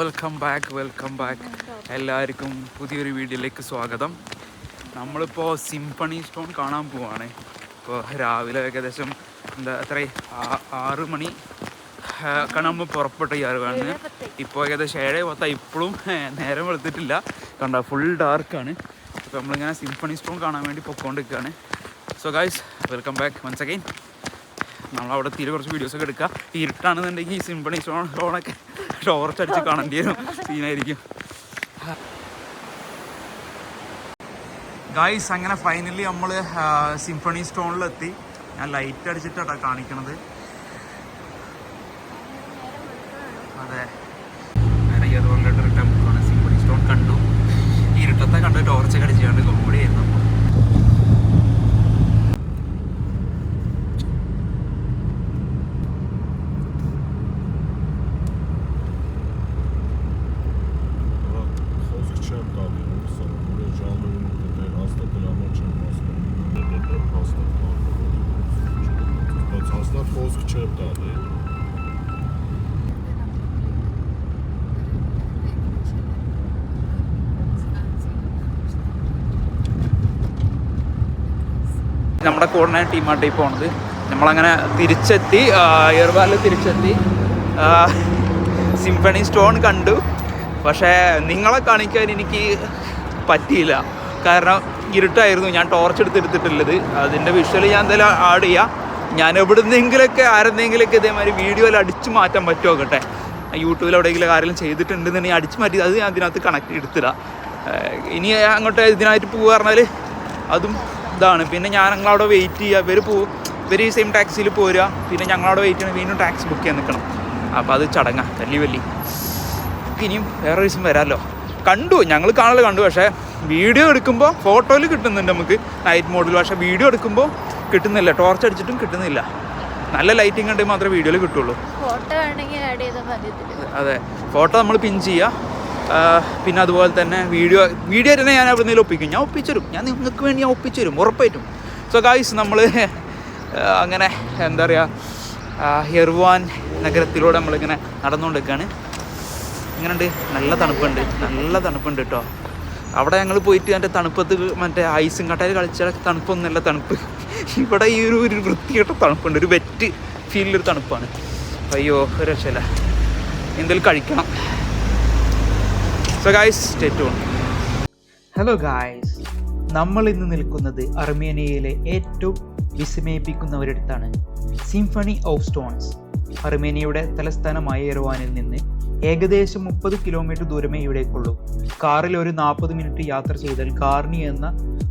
Welcome back എല്ലാവർക്കും പുതിയൊരു വീഡിയോയിലേക്ക് സ്വാഗതം. നമ്മളിപ്പോൾ സിംഫണി സ്റ്റോൺ കാണാൻ പോവാണ്. ഇപ്പോൾ രാവിലെ ഏകദേശം എത്ര 6 മണി നമ്മൾ പുറപ്പെട്ട യാറുവാണ്. ഇപ്പോൾ ഏകദേശം 7:10. ഇപ്പോഴും നേരം വെളുത്തിട്ടില്ല, കണ്ട ഫുൾ ഡാർക്കാണ്. അപ്പോൾ നമ്മളിങ്ങനെ സിംഫണി സ്റ്റോൺ കാണാൻ വേണ്ടി പൊയ്ക്കൊണ്ടിരിക്കുകയാണ്. So guys, welcome back once again. നമ്മളവിടെ തീരെ കുറച്ച് വീഡിയോസൊക്കെ എടുക്കുക. ഇരുട്ടാണെന്നുണ്ടെങ്കിൽ ഈ സിംഫണി സ്റ്റോണൊക്കെ ടോർച്ചടിച്ച് കാണേണ്ടി വരും, സീനായിരിക്കും. ഗൈസ്, അങ്ങനെ ഫൈനലി നമ്മൾ സിംഫണി സ്റ്റോണിലെത്തി. ഞാൻ ലൈറ്റ് അടിച്ചിട്ടാണ് കാണിക്കണത്. അതെ, അങ്ങനെ ഇയർവോളിലോട്ട് റിട്ടേൺ പോവാണ്. സിംഫണി സ്റ്റോൺ കണ്ടു, ഇരുട്ടത്തെ കണ്ട് ടോർച്ചൊക്കെ അടിച്ചുകൊണ്ട് കോമഡി ആയിരുന്നു. അപ്പോൾ നമ്മുടെ കോർഡിനേറ്റ് ടീമായിട്ട് ഈ പോണത്. നമ്മളങ്ങനെ തിരിച്ചെത്തി, എയർവാലിൽ തിരിച്ചെത്തി. സിംഫണി സ്റ്റോൺ കണ്ടു, പക്ഷേ നിങ്ങളെ കാണിക്കാൻ എനിക്ക് പറ്റിയില്ല, കാരണം ഇരുട്ടായിരുന്നു. ഞാൻ ടോർച്ച് എടുത്തിട്ടുള്ളത്. അതിൻ്റെ വിഷ്വൽ ഞാൻ എന്തായാലും ആഡ് ചെയ്യാം. ഞാൻ എവിടുന്നെങ്കിലൊക്കെ ആരെന്തെങ്കിലുമൊക്കെ ഇതേമാതിരി വീഡിയോയിൽ അടിച്ചു മാറ്റാൻ പറ്റുമോ കേട്ടെ. യൂട്യൂബിൽ എവിടെയെങ്കിലും ആരെങ്കിലും ചെയ്തിട്ടുണ്ടെന്നുണ്ടെങ്കിൽ അടിച്ചു മാറ്റി അത് ഞാൻ അതിനകത്ത് കണക്ട് എടുത്തില്ല. ഇനി അങ്ങോട്ട് ഇതിനായിട്ട് പോകുക പറഞ്ഞാൽ അതും ഇതാണ്. പിന്നെ ഞങ്ങളവിടെ വെയിറ്റ് ചെയ്യുക. ഇവർ ഈ സെയിം ടാക്സിയിൽ പോരുക, പിന്നെ ഞങ്ങളവിടെ വെയിറ്റ് ചെയ്യണം, വീണ്ടും ടാക്സി ബുക്ക് ചെയ്യാൻ നിൽക്കണം. അപ്പോൾ അത് ചടങ്ങാണ് വലിയ. ഇനിയും വേറെ ദിവസം വരാമല്ലോ. ഞങ്ങൾ കണ്ടു, പക്ഷേ വീഡിയോ എടുക്കുമ്പോൾ ഫോട്ടോയിൽ കിട്ടുന്നുണ്ട് നമുക്ക് നൈറ്റ് മോഡിൽ, പക്ഷേ വീഡിയോ എടുക്കുമ്പോൾ കിട്ടുന്നില്ല. ടോർച്ച് അടിച്ചിട്ടും കിട്ടുന്നില്ല. നല്ല ലൈറ്റിംഗ് ഉണ്ടെങ്കിൽ മാത്രമേ വീഡിയോയിൽ കിട്ടുള്ളൂ. അതെ, ഫോട്ടോ നമ്മൾ പിൻ ചെയ്യുക. പിന്നെ അതുപോലെ തന്നെ വീഡിയോ തന്നെ ഞാൻ അവിടെ നിന്നേലും ഒപ്പിക്കും. ഞാൻ ഒപ്പിച്ചുതരും, നിങ്ങൾക്ക് വേണ്ടി ഞാൻ ഒപ്പിച്ചുതരും ഉറപ്പായിട്ടും. സോ ഗായ്സ്, നമ്മൾ അങ്ങനെ എന്താ പറയുക, യെർവാൻ നഗരത്തിലൂടെ നമ്മളിങ്ങനെ നടന്നുകൊണ്ടിരിക്കുകയാണ്. ഇങ്ങനെയുണ്ട്, നല്ല തണുപ്പുണ്ട് കേട്ടോ. അവിടെ ഞങ്ങൾ പോയിട്ട് എൻ്റെ തണുപ്പത്ത് മറ്റേ ഐസും കട്ടയിൽ കളിച്ചാൽ തണുപ്പൊന്നുമല്ല തണുപ്പ്. ഇവിടെ ഈ ഒരു വൃത്തികെട്ട തണുപ്പുണ്ട്, ഒരു വെറ്റ് ഫീലിലൊരു തണുപ്പാണ്. അയ്യോ, ഒരു രക്ഷയില്ല. എന്തെങ്കിലും കഴിക്കണം. So guys, stay tune. Hello guys, നമ്മൾ ഇന്ന് നിൽക്കുന്നത് അർമേനിയയിലെ ഏറ്റവും വിസ്മയിപ്പിക്കുന്ന ഒരിടത്താണ്, സിംഫണി ഓഫ് സ്റ്റോൺസ്. അർമേനിയയുടെ തലസ്ഥാനമായ യെർവാനിൽ നിന്ന് ഏകദേശം 30 കിലോമീറ്റർ ദൂരമേ ഇവിടേക്കുള്ളൂ. കാറിൽ ഒരു 40 മിനിറ്റ് യാത്ര ചെയ്താൽ ഗാർണി എന്ന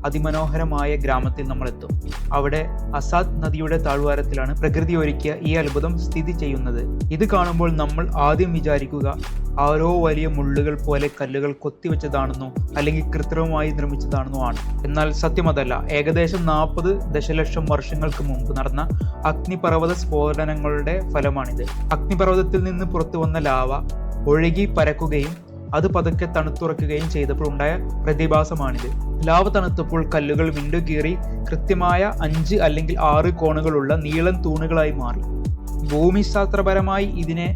അതിമനോഹരമായ ഗ്രാമത്തിൽ നമ്മൾ എത്തും. അവിടെ അസാദ് നദിയുടെ താഴ്വാരത്തിലാണ് പ്രകൃതി ഒരുക്കിയ ഈ അത്ഭുതം സ്ഥിതി ചെയ്യുന്നത്. ഇത് കാണുമ്പോൾ നമ്മൾ ആദ്യം വിചാരിക്കുക ഓരോ വലിയ മുള്ളുകൾ പോലെ കല്ലുകൾ കൊത്തിവെച്ചതാണെന്നോ അല്ലെങ്കിൽ കൃത്രിമമായി നിർമ്മിച്ചതാണെന്നോ ആണ്. എന്നാൽ സത്യം അതല്ല. ഏകദേശം 40 ദശലക്ഷം വർഷങ്ങൾക്ക് മുമ്പ് നടന്ന അഗ്നിപർവ്വത സ്ഫോടനങ്ങളുടെ ഫലമാണിത്. അഗ്നിപർവ്വതത്തിൽ നിന്ന് പുറത്തു വന്ന ലാവ ഒഴുകി പരക്കുകയും അത് പതുക്കെ തണുത്തുറക്കുകയും ചെയ്തപ്പോൾ ഉണ്ടായ പ്രതിഭാസമാണിത്. ലാവ തണുത്തപ്പോൾ കല്ലുകൾ വിണ്ടുകീറി കൃത്യമായ 5 അല്ലെങ്കിൽ 6 കോണുകളുള്ള നീളൻ തൂണുകളായി മാറി. ഭൂമിശാസ്ത്രപരമായി ഇതിനെ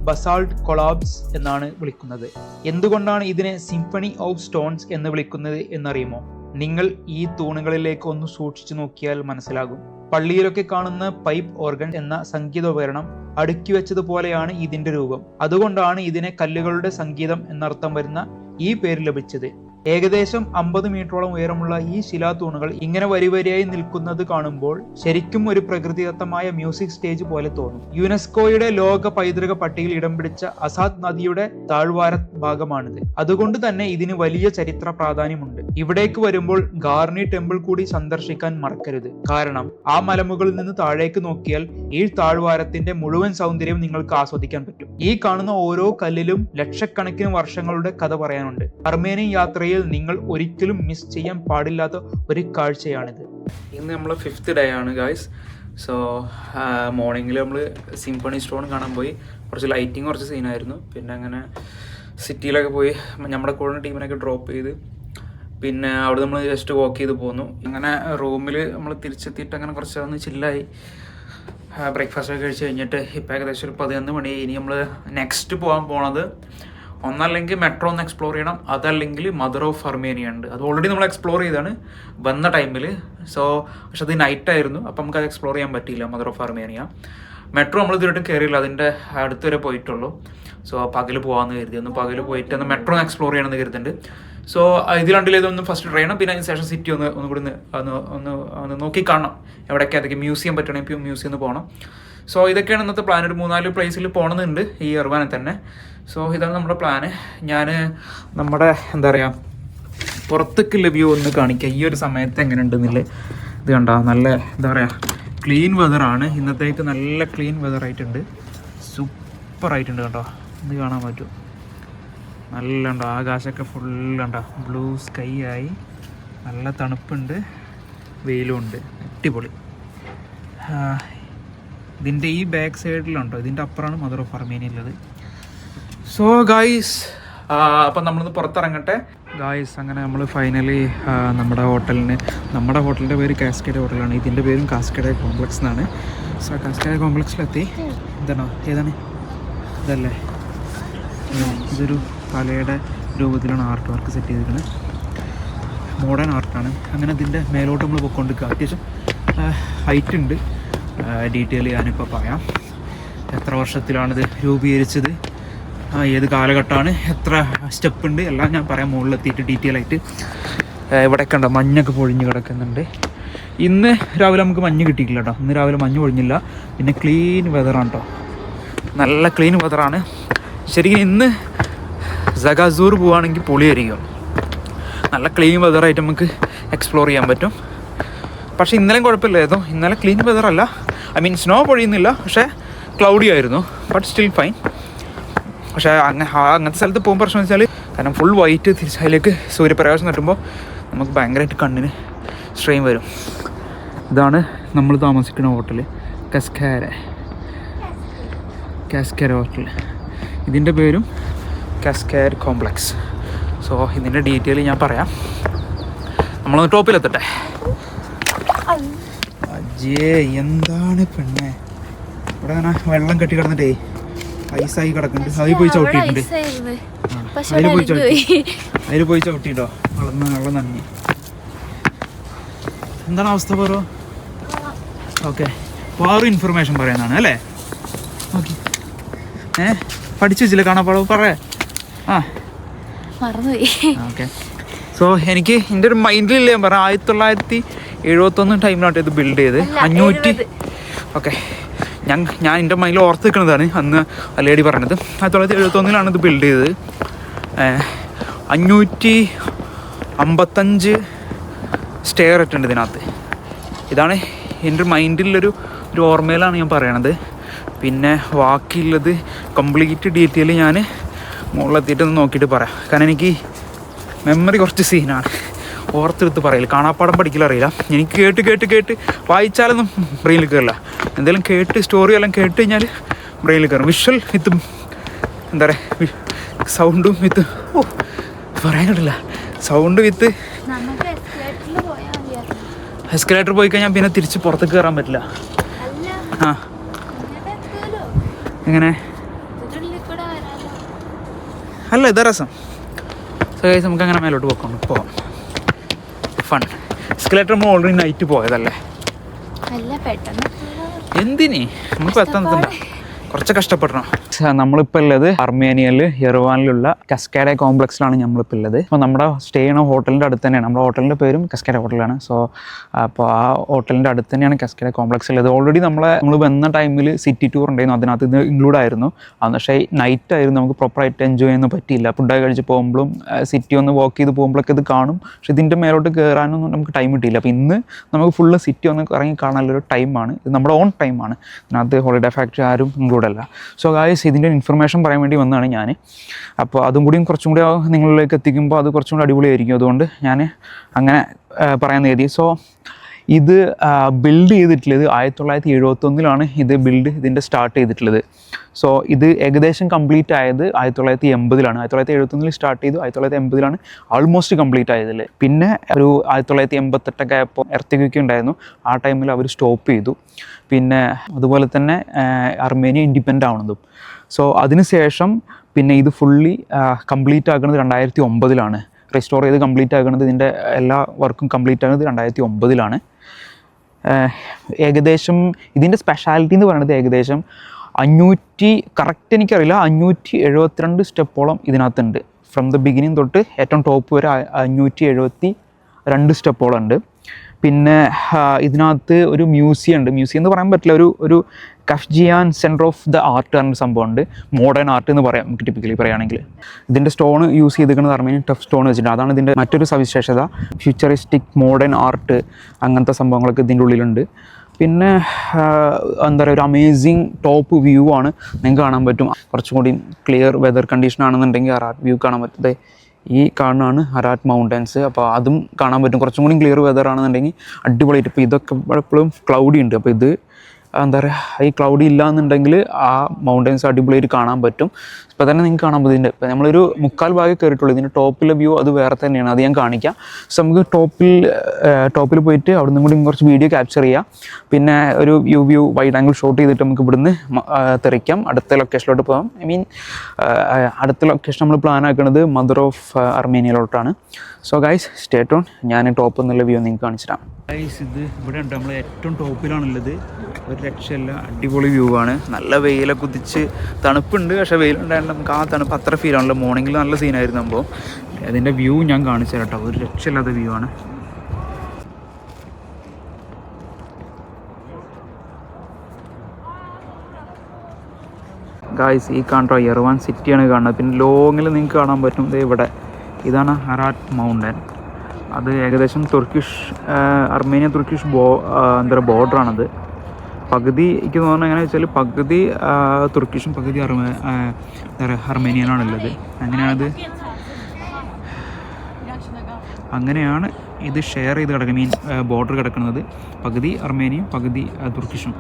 ബസാൾട്ട് കൊളാബ്സ് എന്നാണ് വിളിക്കുന്നത്. എന്തുകൊണ്ടാണ് ഇതിനെ സിംഫണി ഓഫ് സ്റ്റോൺസ് എന്ന് വിളിക്കുന്നത് എന്നറിയുമോ? നിങ്ങൾ ഈ തൂണുകളിലേക്ക് ഒന്ന് സൂക്ഷിച്ചു നോക്കിയാൽ മനസ്സിലാകും. പള്ളിയിലൊക്കെ കാണുന്ന പൈപ്പ് ഓർഗൻ എന്ന സംഗീതോപകരണം അടുക്കി വെച്ചതുപോലെയാണ് ഇതിന്റെ രൂപം. അതുകൊണ്ടാണ് ഇതിനെ കല്ലുകളുടെ സംഗീതം എന്നർത്ഥം വരുന്ന ഈ പേര് ലഭിച്ചത്. ഏകദേശം 50 മീറ്ററോളം ഉയരമുള്ള ഈ ശിലാതൂണുകൾ ഇങ്ങനെ വരിവരിയായി നിൽക്കുന്നത് കാണുമ്പോൾ ശരിക്കും ഒരു പ്രകൃതിദത്തമായ മ്യൂസിക് സ്റ്റേജ് പോലെ തോന്നും. യുനെസ്കോയുടെ ലോക പൈതൃക പട്ടികയിൽ ഇടം പിടിച്ച അസാദ് നദിയുടെ താഴ്വാര ഭാഗമാണിത്. അതുകൊണ്ട് തന്നെ ഇതിന് വലിയ ചരിത്ര പ്രാധാന്യമുണ്ട്. ഇവിടേക്ക് വരുമ്പോൾ ഗാർണി ടെമ്പിൾ കൂടി സന്ദർശിക്കാൻ മറക്കരുത്. കാരണം ആ മലമുകളിൽ നിന്ന് താഴേക്ക് നോക്കിയാൽ ഈ താഴ്വാരത്തിന്റെ മുഴുവൻ സൗന്ദര്യം നിങ്ങൾക്ക് ആസ്വദിക്കാൻ പറ്റും. ഈ കാണുന്ന ഓരോ കല്ലിലും ലക്ഷക്കണക്കിന് വർഷങ്ങളുടെ കഥ പറയാനുണ്ട്. അർമേനിയൻ യാത്രയിൽ നിങ്ങൾ ഒരിക്കലും മിസ് ചെയ്യാൻ പാടില്ലാത്ത ഒരു കാഴ്ചയാണിത്. ഇന്ന് നമ്മൾ 5th ഡേ ആണ് ഗായ്സ്. സോ മോർണിംഗിൽ നമ്മൾ സിംഫണി സ്റ്റോൺ കാണാൻ പോയി. കുറച്ച് ലൈറ്റിങ്, കുറച്ച് സീനായിരുന്നു. പിന്നെ അങ്ങനെ സിറ്റിയിലൊക്കെ പോയി നമ്മുടെ കൂടെ ടീമിനൊക്കെ ഡ്രോപ്പ് ചെയ്ത് പിന്നെ അവിടെ നമ്മൾ ജസ്റ്റ് വാക്ക് ചെയ്ത് പോന്നു. അങ്ങനെ റൂമിൽ നമ്മൾ തിരിച്ചെത്തിയിട്ട് അങ്ങനെ കുറച്ചൊന്ന് ചില്ലായി. ബ്രേക്ക്ഫാസ്റ്റ് ഒക്കെ കഴിച്ച് കഴിഞ്ഞിട്ട് ഇപ്പോൾ ഏകദേശം ഒരു 11 മണി. ഇനി നമ്മൾ നെക്സ്റ്റ് പോകാൻ പോണത് ഒന്നല്ലെങ്കിൽ മെട്രോ ഒന്ന് എക്സ്പ്ലോർ ചെയ്യണം, അതല്ലെങ്കിൽ മദർ ഓഫ് അർമേനിയ ഉണ്ട്. അത് ഓൾറെഡി നമ്മൾ എക്സ്പ്ലോർ ചെയ്താണ് വന്ന ടൈമിൽ. സോ പക്ഷെ അത് നൈറ്റ് ആയിരുന്നു, അപ്പം നമുക്ക് അത് എക്സ്പ്ലോർ ചെയ്യാൻ പറ്റിയില്ല മദർ ഓഫ് അർമേനിയ. മെട്രോ നമ്മൾ ഇതുവരെയായിട്ടും കയറിയില്ല, അതിൻ്റെ അടുത്ത് വരെ പോയിട്ടുള്ളൂ. സോ പകൽ പോകാമെന്ന് കരുതി, ഒന്ന് പകൽ പോയിട്ട് ഒന്ന് മെട്രോ ഒന്ന് എക്സ്പ്ലോർ ചെയ്യണമെന്ന് കരുതുന്നുണ്ട്. സോ ഇത് രണ്ടിലേതൊന്നും ഫസ്റ്റ് ട്രൈ ചെയ്യണം. പിന്നെ അതിന് ശേഷം സിറ്റി ഒന്നുകൂടി ഒന്ന് നോക്കി കാണണം, എവിടെയൊക്കെ അതൊക്കെ മ്യൂസിയം പറ്റണമെങ്കിൽ മ്യൂസിയം ഒന്ന് പോകണം. സോ ഇതൊക്കെയാണ് ഇന്നത്തെ പ്ലാൻ. ഒരു 3-4 പ്ലേസിൽ പോകണമെന്നുണ്ട് ഈ യെർവാനിൽ തന്നെ. സോ ഇതാണ് നമ്മുടെ പ്ലാന്. ഞാൻ നമ്മുടെ എന്താ പറയുക പുറത്തേക്കുള്ള വ്യൂ ഒന്ന് കാണിക്കാം ഈ ഒരു സമയത്ത് എങ്ങനെ ഉണ്ടെന്നില്ല. ഇത് കണ്ടോ, നല്ല എന്താ പറയുക ക്ലീൻ വെതറാണ് ഇന്നത്തേക്ക്. നല്ല ക്ലീൻ വെതറായിട്ടുണ്ട്, സൂപ്പറായിട്ടുണ്ട് കണ്ടോ. ഇത് കാണാൻ പറ്റും, നല്ല ഉണ്ടോ ആകാശമൊക്കെ ഫുള്ളുണ്ടോ ബ്ലൂ സ്കൈ ആയി, നല്ല തണുപ്പുണ്ട്, വെയിലും ഉണ്ട്, അടിപൊളി. ഇതിൻ്റെ ഈ ബാക്ക് സൈഡിലുണ്ടോ, ഇതിൻ്റെ അപ്പുറമാണ് മദർ ഓഫ് അർമേനിയ ഉള്ളത്. സോ ഗായ്സ് അപ്പം നമ്മളൊന്ന് പുറത്തിറങ്ങട്ടെ ഗായ്സ്. അങ്ങനെ നമ്മൾ ഫൈനലി നമ്മുടെ ഹോട്ടലിൻ്റെ പേര് കാസ്കേഡ് ഹോട്ടലാണ്, ഇതിൻ്റെ പേരും കാസ്കേഡ് കോംപ്ലക്സ് എന്നാണ്. സോ കാസ്കേഡ് കോംപ്ലക്സിലെത്തി. ഏതാണ് ഇതല്ലേ, ഇതൊരു കലയുടെ രൂപത്തിലാണ് ആർട്ട് വർക്ക് സെറ്റ് ചെയ്തിരിക്കുന്നത്, മോഡേൺ ആർട്ടാണ്. അങ്ങനെ ഇതിൻ്റെ മേലോട്ട് നമ്മൾ പോയിക്കൊണ്ടിരിക്കുക. അത്യാവശ്യം ഹൈറ്റ് ഉണ്ട്. ഡീറ്റെയിൽ ഞാനിപ്പോൾ പറയാം. എത്ര വർഷത്തിലാണിത് രൂപീകരിച്ചത്, ഏത് കാലഘട്ടമാണ്, എത്ര സ്റ്റെപ്പ് ഉണ്ട്, എല്ലാം ഞാൻ പറയാം മുകളിലെത്തിയിട്ട് ഡീറ്റെയിൽ ആയിട്ട്. ഇവിടെയൊക്കെ ഉണ്ടോ മഞ്ഞൊക്കെ പൊഴിഞ്ഞ് കിടക്കുന്നുണ്ട്. ഇന്ന് രാവിലെ നമുക്ക് മഞ്ഞ് കിട്ടിയിട്ടില്ല കേട്ടോ, ഇന്ന് രാവിലെ മഞ്ഞ് പൊഴിഞ്ഞില്ല. പിന്നെ ക്ലീൻ വെതറാണ് കേട്ടോ, നല്ല ക്ലീൻ വെതറാണ് ശരിക്കും. ഇന്ന് സഗാസൂർ പോവുകയാണെങ്കിൽ പൊളിയായിരിക്കും, നല്ല ക്ലീൻ വെതറായിട്ട് നമുക്ക് എക്സ്പ്ലോർ ചെയ്യാൻ പറ്റും. പക്ഷേ ഇന്നലെയും കുഴപ്പമില്ലായിരുന്നു, ഇന്നലെ ക്ലീൻ വെതറല്ല, ഐ മീൻ സ്നോ പൊഴിയുന്നില്ല, പക്ഷേ ക്ലൗഡി ആയിരുന്നു, ബട്ട് സ്റ്റിൽ ഫൈൻ. പക്ഷേ അങ്ങനത്തെ സ്ഥലത്ത് പോകുമ്പോൾ പ്രശ്നം വെച്ചാൽ കാരണം ഫുൾ വൈറ്റ് അതിലേക്ക് സൂര്യപ്രകാശം തട്ടുമ്പോൾ നമുക്ക് ഭയങ്കരമായിട്ട് കണ്ണിന് സ്ട്രെയിൻ വരും. ഇതാണ് നമ്മൾ താമസിക്കുന്ന ഹോട്ടൽ, കാസ്കേര ഹോട്ടൽ. ഇതിൻ്റെ പേരും കാസ്കേഡ് കോംപ്ലക്സ്. സോ ഇതിൻ്റെ ഡീറ്റെയിൽ ഞാൻ പറയാം. നമ്മളൊന്ന് ടോപ്പിലെത്തട്ടെ. അജേ എന്താണ് പെണ്ണെ, ഇവിടെ അങ്ങനെ വെള്ളം കെട്ടി കിടന്നിട്ടേ ഐസായി കിടക്കുന്നുണ്ട്. അതിൽ പോയി ചവിട്ടിയിട്ടുണ്ട്, അതിൽ പോയി ചവിട്ടിട്ടോ, വെള്ളം നനഞ്ഞ്. എന്താണ് അവസ്ഥ പറ? ഓക്കെ, വേറെ ഇൻഫർമേഷൻ പറയാനാണ് അല്ലേ? ഓക്കെ, പഠിച്ചു വെച്ചില്ലേ കാണാപ്പാടോ പറയാ. ഓക്കെ. സോ എനിക്ക് എൻ്റെ ഒരു മൈൻഡിലില്ല, ഞാൻ പറയാം 1971 ടൈമിലാട്ടോ ഇത് ബിൽഡ് ചെയ്ത്. 500 ഓക്കെ, ഞാൻ എൻ്റെ മൈൻഡിൽ ഓർത്ത് നിൽക്കുന്നതാണ് അന്ന് ലേഡി പറഞ്ഞത്. 1971 ഇത് ബിൽഡ് ചെയ്തത്. 555 സ്റ്റെയർ ഇട്ടുണ്ട് ഇതിനകത്ത്. ഇതാണ് എൻ്റെ മൈൻഡിലൊരു ഓർമ്മയിലാണ് ഞാൻ പറയണത്. പിന്നെ ബാക്കിയുള്ളത് കംപ്ലീറ്റ് ഡീറ്റെയിൽ ഞാൻ മുകളിലെത്തിയിട്ടൊന്ന് നോക്കിയിട്ട് പറയാം. കാരണം എനിക്ക് മെമ്മറി കുറച്ച് സീനാണ്, ഓർത്തെടുത്ത് പറയില്ല, കാണാപ്പാടം പഠിക്കലറിയില്ല. എനിക്ക് കേട്ട് വായിച്ചാലൊന്നും ബ്രെയിനിൽ കയറില്ല. എന്തെങ്കിലും കേട്ട് സ്റ്റോറി എല്ലാം കേട്ട് കഴിഞ്ഞാൽ ബ്രെയിനിൽ കയറും. വിഷ്വൽ വിത്ത് എന്താ പറയുക സൗണ്ടും വിത്ത് പറയാൻ കിട്ടില്ല, സൗണ്ട് വിത്ത് എസ്കലേറ്റർ പോയി കഴിഞ്ഞാൽ പിന്നെ തിരിച്ച് പുറത്തേക്ക് കയറാൻ പറ്റില്ല. എങ്ങനെ അല്ല ഇതാ രസം. നമുക്ക് അങ്ങനെ മേലോട്ട് പോകാം. ഫൺ. എസ്കലേറ്റർ നമ്മൾ ഓൾറെഡി നൈറ്റ് പോയതല്ലേ, എന്തിന് നമ്മളിപ്പോൾ എത്താൻ കുറച്ച് കഷ്ടപ്പെടണം. നമ്മളിപ്പോൾ ഉള്ളത് അർമേനിയയിൽ യെർവാനിലുള്ള കാസ്കേഡ് കോംപ്ലക്സിലാണ് നമ്മളിപ്പോൾ ഉള്ളത്. അപ്പോൾ നമ്മുടെ സ്റ്റേ ചെയ്യണ ഹോട്ടലിൻ്റെ അടുത്ത് തന്നെയാണ്, നമ്മുടെ ഹോട്ടലിൻ്റെ പേരും കാസ്കേഡ് ഹോട്ടലാണ്. സോ അപ്പോൾ ആ ഹോട്ടലിൻ്റെ അടുത്ത് തന്നെയാണ് കാസ്കേഡ് കോംപ്ലക്സ് ഉള്ളത്. ഓൾറെഡി നമ്മൾ വന്ന ടൈമിൽ സിറ്റി ടൂർ ഉണ്ടായിരുന്നു, അതിനകത്ത് ഇത് ഇൻക്ലൂഡ് ആയിരുന്നു. പക്ഷേ നൈറ്റ് ആയിരുന്നു, നമുക്ക് പ്രോപ്പറായിട്ട് എൻജോയ് ചെയ്യാനൊന്നും പറ്റിയില്ല. ഫുഡൊക്കെ കഴിച്ച് പോകുമ്പോഴും സിറ്റി ഒന്ന് വാക്ക് ചെയ്ത് പോകുമ്പോഴൊക്കെ ഇത് കാണും, പക്ഷേ ഇതിൻ്റെ മേലോട്ട് കയറാനൊന്നും നമുക്ക് ടൈം കിട്ടിയില്ല. അപ്പോൾ ഇന്ന് നമുക്ക് ഫുള്ള് സിറ്റി ഒന്ന് ഇറങ്ങി കാണാനുള്ളൊരു ടൈമാണ്, ഇത് നമ്മുടെ ഓൺ ടൈമാണ്. ഇതിനകത്ത് ഹോളിഡേ ഫാക്ടറി ആരും ഇൻക്ലൂഡ് അല്ല. സോ ഗായ്സ് ഇതിൻ്റെ ഇൻഫർമേഷൻ പറയാൻ വേണ്ടി വന്നതാണ് ഞാൻ. അപ്പോൾ അതും കൂടിയും കുറച്ചും കൂടി നിങ്ങളിലേക്ക് എത്തിക്കുമ്പോൾ അത് കുറച്ചും കൂടി അടിപൊളിയായിരിക്കും, അതുകൊണ്ട് ഞാൻ അങ്ങനെ പറയാൻ കരുതി. സോ ഇത് ബിൽഡ് ചെയ്തിട്ടുള്ളത് 1971 ഇതിൻ്റെ സ്റ്റാർട്ട് ചെയ്തിട്ടുള്ളത്. സോ ഇത് ഏകദേശം കംപ്ലീറ്റ് ആയത് 1980. 1971 സ്റ്റാർട്ട് ചെയ്തു, 1980 ആൾമോസ്റ്റ് കംപ്ലീറ്റ് ആയതിൽ. പിന്നെ ഒരു 1988 ആയപ്പോൾ എർത്തക്വേക്ക് ഉണ്ടായിരുന്നു, ആ ടൈമിൽ അവർ സ്റ്റോപ്പ് ചെയ്തു. പിന്നെ അതുപോലെ തന്നെ അർമേനിയ ഇൻഡിപെൻഡൻ്റ് ആവുന്നതും സോ അതിനുശേഷം പിന്നെ ഇത് ഫുള്ളി കംപ്ലീറ്റ് ആക്കുന്നത് 2009 റെസ്റ്റോർ ചെയ്ത് കംപ്ലീറ്റ് ആക്കുന്നത്, ഇതിൻ്റെ എല്ലാ വർക്കും കംപ്ലീറ്റ് ആകുന്നത് 2009 ഏകദേശം ഇതിൻ്റെ സ്പെഷ്യാലിറ്റി എന്ന് പറയുന്നത് ഏകദേശം 500 കറക്റ്റ് എനിക്കറിയില്ല 572 സ്റ്റെപ്പോളം ഇതിനകത്തുണ്ട്. ഫ്രം ദ ബിഗിനിങ് തൊട്ട് ഏറ്റവും ടോപ്പ് വരെ 572 സ്റ്റെപ്പോളം ഉണ്ട്. പിന്നെ ഇതിനകത്ത് ഒരു മ്യൂസിയം ഉണ്ട്. മ്യൂസിയം എന്ന് പറയാൻ പറ്റില്ല, ഒരു കഫ്ജിയാൻ സെൻറ്റർ ഓഫ് ദ ആർട്ട് പറഞ്ഞ സംഭവമുണ്ട്. മോഡേൺ ആർട്ട് എന്ന് പറയാം നമുക്ക് ടിപ്പിക്കലി പറയുകയാണെങ്കിൽ. ഇതിൻ്റെ സ്റ്റോൺ യൂസ് ചെയ്തിരിക്കുന്നത് അർമേനിയൻ ടഫ് സ്റ്റോൺ വെച്ചിട്ടുണ്ട്. അതാണ് ഇതിൻ്റെ മറ്റൊരു സവിശേഷത. ഫ്യൂച്ചറിസ്റ്റിക് മോഡേൺ ആർട്ട് അങ്ങനത്തെ സംഭവങ്ങളൊക്കെ ഇതിൻ്റെ ഉള്ളിലുണ്ട്. പിന്നെ എന്താ പറയുക, ഒരു അമേസിങ് ടോപ്പ് വ്യൂ ആണ് നിങ്ങൾക്ക് കാണാൻ പറ്റും. കുറച്ചും കൂടി ക്ലിയർ വെതർ കണ്ടീഷൻ ആണെന്നുണ്ടെങ്കിൽ അറാറ്റ് വ്യൂ കാണാൻ പറ്റുന്നത് ഈ കാണുന്നതാണ് അറാറ്റ് മൗണ്ടൻസ്. അപ്പോൾ അതും കാണാൻ പറ്റും. കുറച്ചും കൂടി ക്ലിയർ വെതർ ആണെന്നുണ്ടെങ്കിൽ അടിപൊളിയായിട്ട്. ഇപ്പോൾ ഇതൊക്കെ എപ്പോഴും ക്ലൗഡി ഉണ്ട്. അപ്പോൾ ഇത് എന്താ പറയുക, ഈ ക്ലൗഡി ഇല്ല എന്നുണ്ടെങ്കിൽ ആ മൗണ്ടൻസ് അടിപൊളിയായിട്ട് കാണാൻ പറ്റും. ഇപ്പോൾ തന്നെ നിങ്ങൾക്ക് കാണാൻ പറ്റും. ഇതിൻ്റെ ഇപ്പോൾ നമ്മളൊരു 3/4 ഭാഗം കയറിയിട്ടുള്ളൂ. ഇതിൻ്റെ ടോപ്പിലെ വ്യൂ അത് വേറെ തന്നെയാണ്, അത് ഞാൻ കാണിക്കാം. സോ നമുക്ക് ടോപ്പിൽ പോയിട്ട് അവിടെ നിന്നും കൂടി കുറച്ച് വീഡിയോ ക്യാപ്ചർ ചെയ്യാം. പിന്നെ ഒരു വ്യൂ വൈഡ് ആംഗിൾ ഷോട്ട് ചെയ്തിട്ട് നമുക്ക് ഇവിടുന്ന് തെറിക്കാം, അടുത്ത ലൊക്കേഷനിലോട്ട് പോകാം. അടുത്ത ലൊക്കേഷൻ നമ്മൾ പ്ലാൻ ആക്കുന്നത് മദർ ഓഫ് അർമേനിയയിലോട്ടാണ്. So guys stay tune. ഞാൻ ടോപ്പ് എന്നുള്ള വ്യൂ നിങ്ങൾക്ക് കാണിച്ചിടാം. ഗൈസ് ഇത് ഇവിടെ ഉണ്ട്, നമ്മൾ ഏറ്റവും ടോപ്പിലാണുള്ളത്. ഒരു രക്ഷയില്ല, അടിപൊളി വ്യൂ ആണ്. നല്ല വെയിലൊക്കെ കുതിച്ച് തണുപ്പുണ്ട്, പക്ഷേ വെയിലുണ്ടായാലും നമുക്ക് ആ തണുപ്പ് അത്ര ഫീൽ ആണല്ലോ. മോർണിംഗിൽ നല്ല സീനായിരുന്നു. അപ്പോൾ അതിൻ്റെ വ്യൂ ഞാൻ കാണിച്ചു തരാം കേട്ടോ. ഒരു രക്ഷയില്ലാത്ത വ്യൂ ആണ്. ഗായ്സ് ഈ കാണട്ടോ യെർവാൻ സിറ്റിയാണ് കാണുന്നത്. പിന്നെ ലോങ്ങിൽ നിങ്ങൾക്ക് കാണാൻ പറ്റും ഇവിടെ, ഇതാണ് അറാറ്റ് മൗണ്ടൻ. അത് ഏകദേശം അർമേനിയ തുർക്കിഷ് എന്താ പറയുക ബോർഡറാണത്. പകുതി എനിക്ക് തോന്നുന്നത് എങ്ങനെയാണെന്ന് വെച്ചാൽ പകുതി തുർക്കിഷും പകുതി എന്താ പറയുക അർമേനിയനാണുള്ളത്. അങ്ങനെയാണ് ഇത് ഷെയർ ചെയ്ത് കിടക്കുന്നത്. ബോർഡർ കിടക്കുന്നത് പകുതി അർമേനിയും പകുതി തുർക്കിഷും.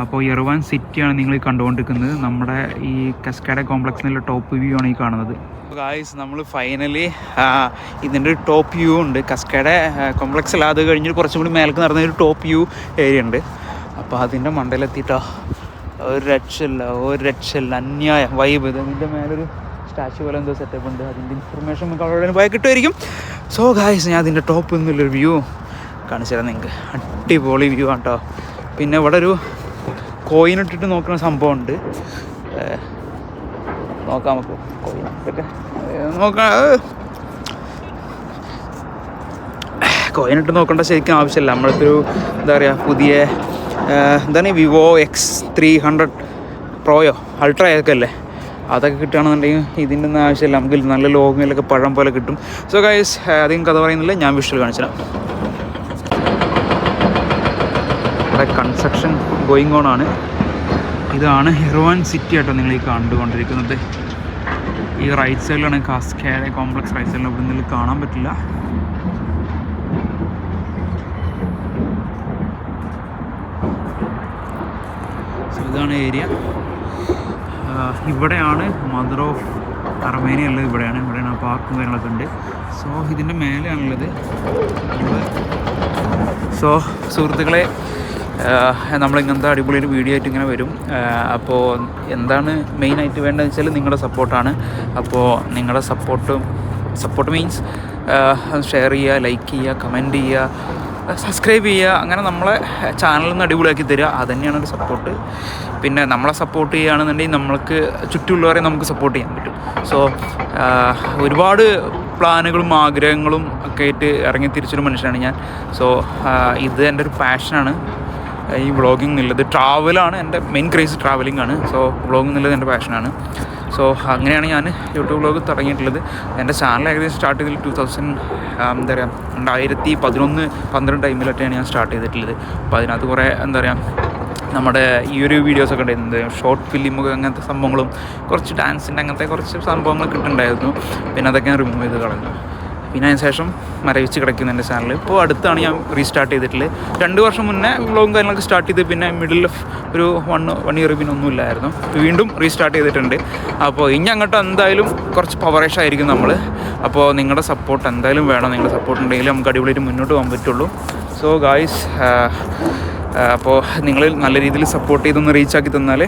അപ്പോൾ യെർവാൻ സിറ്റിയാണ് നിങ്ങൾ ഈ കണ്ടുകൊണ്ടിരിക്കുന്നത്. നമ്മുടെ ഈ കസ്കാഡ കോംപ്ലക്സിനുള്ള ടോപ്പ് വ്യൂ ആണ് ഈ കാണുന്നത്. ഗായ്സ് നമ്മൾ ഫൈനലി ഇതിൻ്റെ ഒരു ടോപ്പ് വ്യൂ ഉണ്ട്. കസ്കാഡ കോംപ്ലക്സിൽ അത് കഴിഞ്ഞിട്ട് കുറച്ചും കൂടി മേലേക്ക് നടന്ന ഒരു ടോപ്പ് വ്യൂ ഏരിയ ഉണ്ട്. അപ്പോൾ അതിൻ്റെ മണ്ടയിലെത്തിയിട്ടോ ഒരു രക്ഷയില്ല അന്യായം വൈബ്. ഇതിൻ്റെ മേലൊരു സ്റ്റാച്ചു പോലെ എന്തോ സെറ്റപ്പ് ഉണ്ട്. അതിൻ്റെ ഇൻഫർമേഷൻ നമുക്ക് അവിടെ പോയി കിട്ടുമായിരിക്കും. സോ ഗായ്സ് ഞാൻ അതിൻ്റെ ടോപ്പിൽ നിന്നുള്ളൊരു വ്യൂ കാണിച്ചു തരാം നിങ്ങൾക്ക്. അടിപൊളി വ്യൂ ആണ് കേട്ടോ. പിന്നെ ഇവിടെ ഒരു കോയിനിട്ടിട്ട് നോക്കുന്ന സംഭവമുണ്ട്. നോക്കാം നമുക്ക് കോയിനൊക്കെ നോക്കാം. കോയിനിട്ട് നോക്കേണ്ട ശരിക്കും ആവശ്യമില്ല. നമ്മളൊരു എന്താ പറയുക പുതിയ എന്താണ് വിവോ X300 പ്രോയോ അൾട്രയൊക്കെ അല്ലേ, അതൊക്കെ കിട്ടുകയാണെന്നുണ്ടെങ്കിൽ ഇതിൻ്റെ ഒന്നും ആവശ്യമില്ല. നമുക്ക് നല്ല ലോങ്ങിലൊക്കെ പഴം പോലെ കിട്ടും. സോ ഗൈസ് അധികം കഥ പറയുന്നില്ല, ഞാൻ വിഷ്വൽ കാണിച്ചുതരാം. ഇവിടെ കൺസ്ട്രക്ഷൻ ഗോയിങ് ഓൺ ആണ്. ഇതാണ് യെർവാൻ സിറ്റി ആട്ടോ നിങ്ങൾ ഈ കണ്ടുകൊണ്ടിരിക്കുന്നത്. ഈ റൈറ്റ് സൈഡിലാണ് കസ്കാഡ കോംപ്ലക്സ്. റൈറ്റ് സൈഡിൽ ഇവിടെ നിന്ന് കാണാൻ പറ്റില്ല. സോ ഇതാണ് ഏരിയ. ഇവിടെയാണ് മദർ ഓഫ് അർമേനിയ ഉള്ളത്. ഇവിടെയാണ് പാർക്കും കാര്യങ്ങളൊക്കെ ഉണ്ട്. സോ ഇതിൻ്റെ മേലെയാണുള്ളത്. സോ സുഹൃത്തുക്കളെ, നമ്മളിങ്ങനത്തെ അടിപൊളി ഒരു വീഡിയോ ആയിട്ട് ഇങ്ങനെ വരും. അപ്പോൾ എന്താണ് മെയിനായിട്ട് വേണ്ടതെന്ന് വെച്ചാൽ നിങ്ങളുടെ സപ്പോർട്ടാണ്. അപ്പോൾ നിങ്ങളുടെ സപ്പോർട്ട് മീൻസ് ഷെയർ ചെയ്യുക, ലൈക്ക് ചെയ്യുക, കമൻറ്റ് ചെയ്യുക, സബ്സ്ക്രൈബ് ചെയ്യുക. അങ്ങനെ നമ്മളെ ചാനലിൽ നിന്ന് അടിപൊളിയാക്കി തരിക. അതുതന്നെയാണ് ഒരു സപ്പോർട്ട്. പിന്നെ നമ്മളെ സപ്പോർട്ട് ചെയ്യുകയാണെന്നുണ്ടെങ്കിൽ നമ്മൾക്ക് ചുറ്റുമുള്ളവരെ നമുക്ക് സപ്പോർട്ട് ചെയ്യാൻ പറ്റും. സോ ഒരുപാട് പ്ലാനുകളും ആഗ്രഹങ്ങളും ഒക്കെ ആയിട്ട് ഇറങ്ങി തിരിച്ചൊരു മനുഷ്യനാണ് ഞാൻ. സോ ഇത് എൻ്റെ ഒരു പാഷനാണ് ഈ വ്ളോഗിങ് എന്നുള്ളത്. ട്രാവലാണ് എൻ്റെ മെയിൻ ക്രേസ്, ട്രാവലിംഗ് ആണ്. സോ വ്ളോഗിങ് എന്നുള്ളത് എൻ്റെ പാഷനാണ്. സോ അങ്ങനെയാണ് ഞാൻ യൂട്യൂബ് വ്ളോഗ് തുടങ്ങിയിട്ടുള്ളത്. എൻ്റെ ചാനൽ ഏകദേശം സ്റ്റാർട്ട് ചെയ്തത് 2011-12 ടൈമിലൊക്കെയാണ് ഞാൻ സ്റ്റാർട്ട് ചെയ്തിട്ടുള്ളത്. അപ്പോൾ അതിനകത്ത് കുറേ എന്താ പറയുക നമ്മുടെ ഈ ഒരു വീഡിയോസൊക്കെ ഉണ്ടായിരുന്നത്, ഷോർട്ട് ഫിലിമൊക്കെ അങ്ങനത്തെ സംഭവങ്ങളും കുറച്ച് ഡാൻസിൻ്റെ അങ്ങനത്തെ കുറച്ച് സംഭവങ്ങളൊക്കെ ഇട്ടുണ്ടായിരുന്നു. പിന്നെ അതൊക്കെ ഞാൻ റിമൂവ് ചെയ്ത് കളഞ്ഞു. പിന്നെ അതിന് ശേഷം മരവിച്ച് കിടക്കുന്ന എൻ്റെ ചാനൽ ഇപ്പോൾ അടുത്താണ് ഞാൻ റീസ്റ്റാർട്ട് ചെയ്തിട്ടുള്ളത്. 2 വർഷം മുന്നേ വ്ളോഗും കാര്യങ്ങളൊക്കെ സ്റ്റാർട്ട് ചെയ്ത് പിന്നെ മിഡിൽ ഓഫ് ഒരു 1 ഇയർ പിന്നെ ഒന്നുമില്ലായിരുന്നു. വീണ്ടും റീസ്റ്റാർട്ട് ചെയ്തിട്ടുണ്ട്. അപ്പോൾ ഇനി അങ്ങോട്ട് എന്തായാലും കുറച്ച് പവറേഷ് ആയിരിക്കും നമ്മൾ. അപ്പോൾ നിങ്ങളുടെ സപ്പോർട്ട് എന്തായാലും വേണം. നിങ്ങളുടെ സപ്പോർട്ട് ഉണ്ടെങ്കിൽ നമുക്ക് അടിപൊളിയായിട്ട് മുന്നോട്ട് പോകാൻ പറ്റുള്ളൂ. സോ ഗായ്സ് അപ്പോൾ നിങ്ങൾ നല്ല രീതിയിൽ സപ്പോർട്ട് ചെയ്തൊന്ന് റീച്ചാക്കി തന്നാൽ